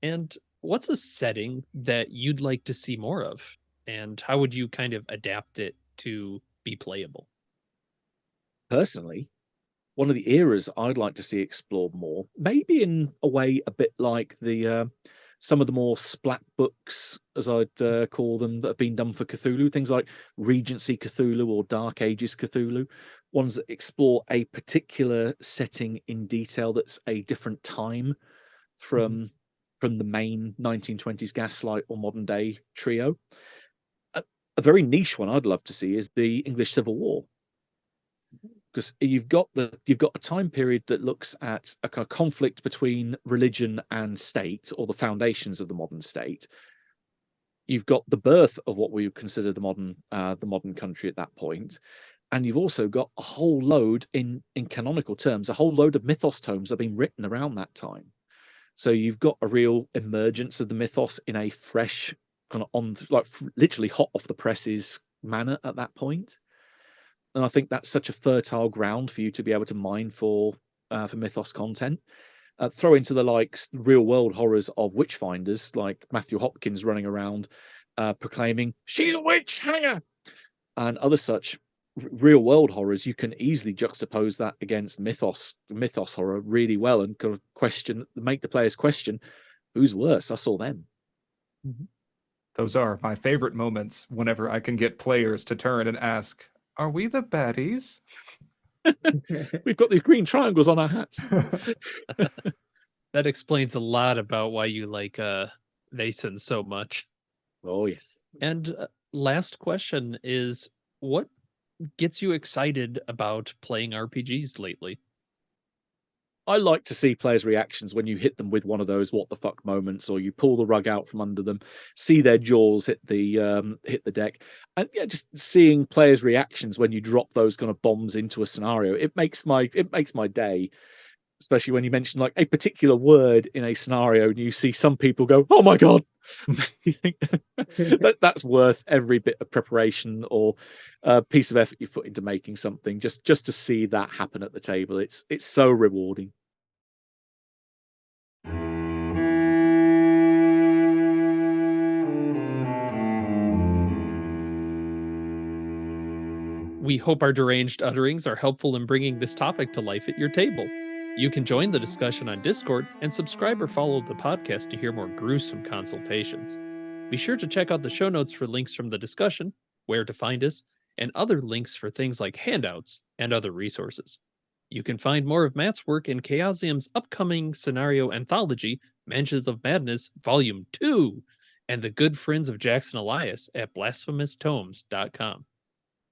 And what's a setting that you'd like to see more of? And how would you kind of adapt it to be playable? Personally, one of the eras I'd like to see explored more, maybe in a way a bit like the some of the more splat books, as I'd call them, that have been done for Cthulhu, things like Regency Cthulhu or Dark Ages Cthulhu, ones that explore a particular setting in detail that's a different time from the main 1920s Gaslight or modern day trio. A very niche one I'd love to see is the English Civil War, because you've got a time period that looks at a kind of conflict between religion and state, or the foundations of the modern state. You've got the birth of what we would consider the modern country at that point, and you've also got a whole load in canonical terms, a whole load of mythos tomes that have been written around that time. So you've got a real emergence of the mythos in a fresh, kind of literally hot off the presses manner at that point. And I think that's such a fertile ground for you to be able to mine for mythos content. Throw into the real world horrors of Witchfinders, like Matthew Hopkins running around proclaiming "She's a witch, hang her," and other such real world horrors. You can easily juxtapose that against mythos horror really well, and kind of make the players question who's worse, us or them. Those are my favorite moments whenever I can get players to turn and ask, "Are we the baddies?" We've got these green triangles on our hats. That explains a lot about why you like Vason so much. Oh, yes. And last question is, what gets you excited about playing RPGs lately? I like to see players' reactions when you hit them with one of those what the fuck moments, or you pull the rug out from under them, see their jaws hit the deck, and yeah, just seeing players' reactions when you drop those kind of bombs into a scenario. It makes my day, especially when you mention like a particular word in a scenario and you see some people go, "Oh my god!" You think that's worth every bit of preparation or piece of effort you've put into making something. Just to see that happen at the table, it's so rewarding. We hope our deranged utterings are helpful in bringing this topic to life at your table. You can join the discussion on Discord and subscribe or follow the podcast to hear more gruesome consultations. Be sure to check out the show notes for links from the discussion, where to find us, and other links for things like handouts and other resources. You can find more of Matt's work in Chaosium's upcoming scenario anthology, Mansions of Madness, Volume 2, and the good friends of Jackson Elias at blasphemoustomes.com.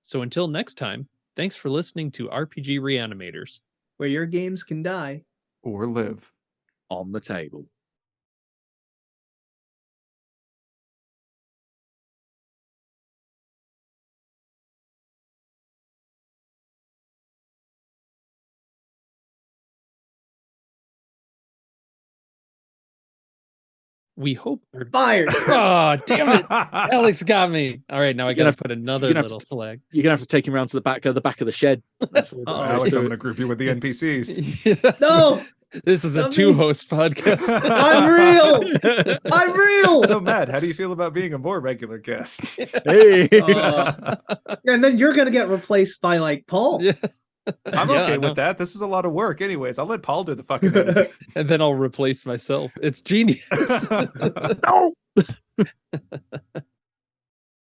So until next time, thanks for listening to RPG Reanimators, where your games can die or live. On the table. We hope. fired. Oh, damn it! Alex got me. All right, now I You're gonna gotta put another you're gonna have little to- flag. You're gonna have to take him around to the back of the shed. That's all. Uh-oh. Alex, I'm going to group you with the NPCs. No, This is a Stop me. two-host podcast. I'm real. I'm real. So, Matt, how do you feel about being a more regular guest? Hey. And then you're gonna get replaced by like Paul. Yeah. I'm Yeah, okay I know. with that. This is a lot of work, anyways. I'll let Paul do the fucking editing. And then I'll replace myself. It's genius. No.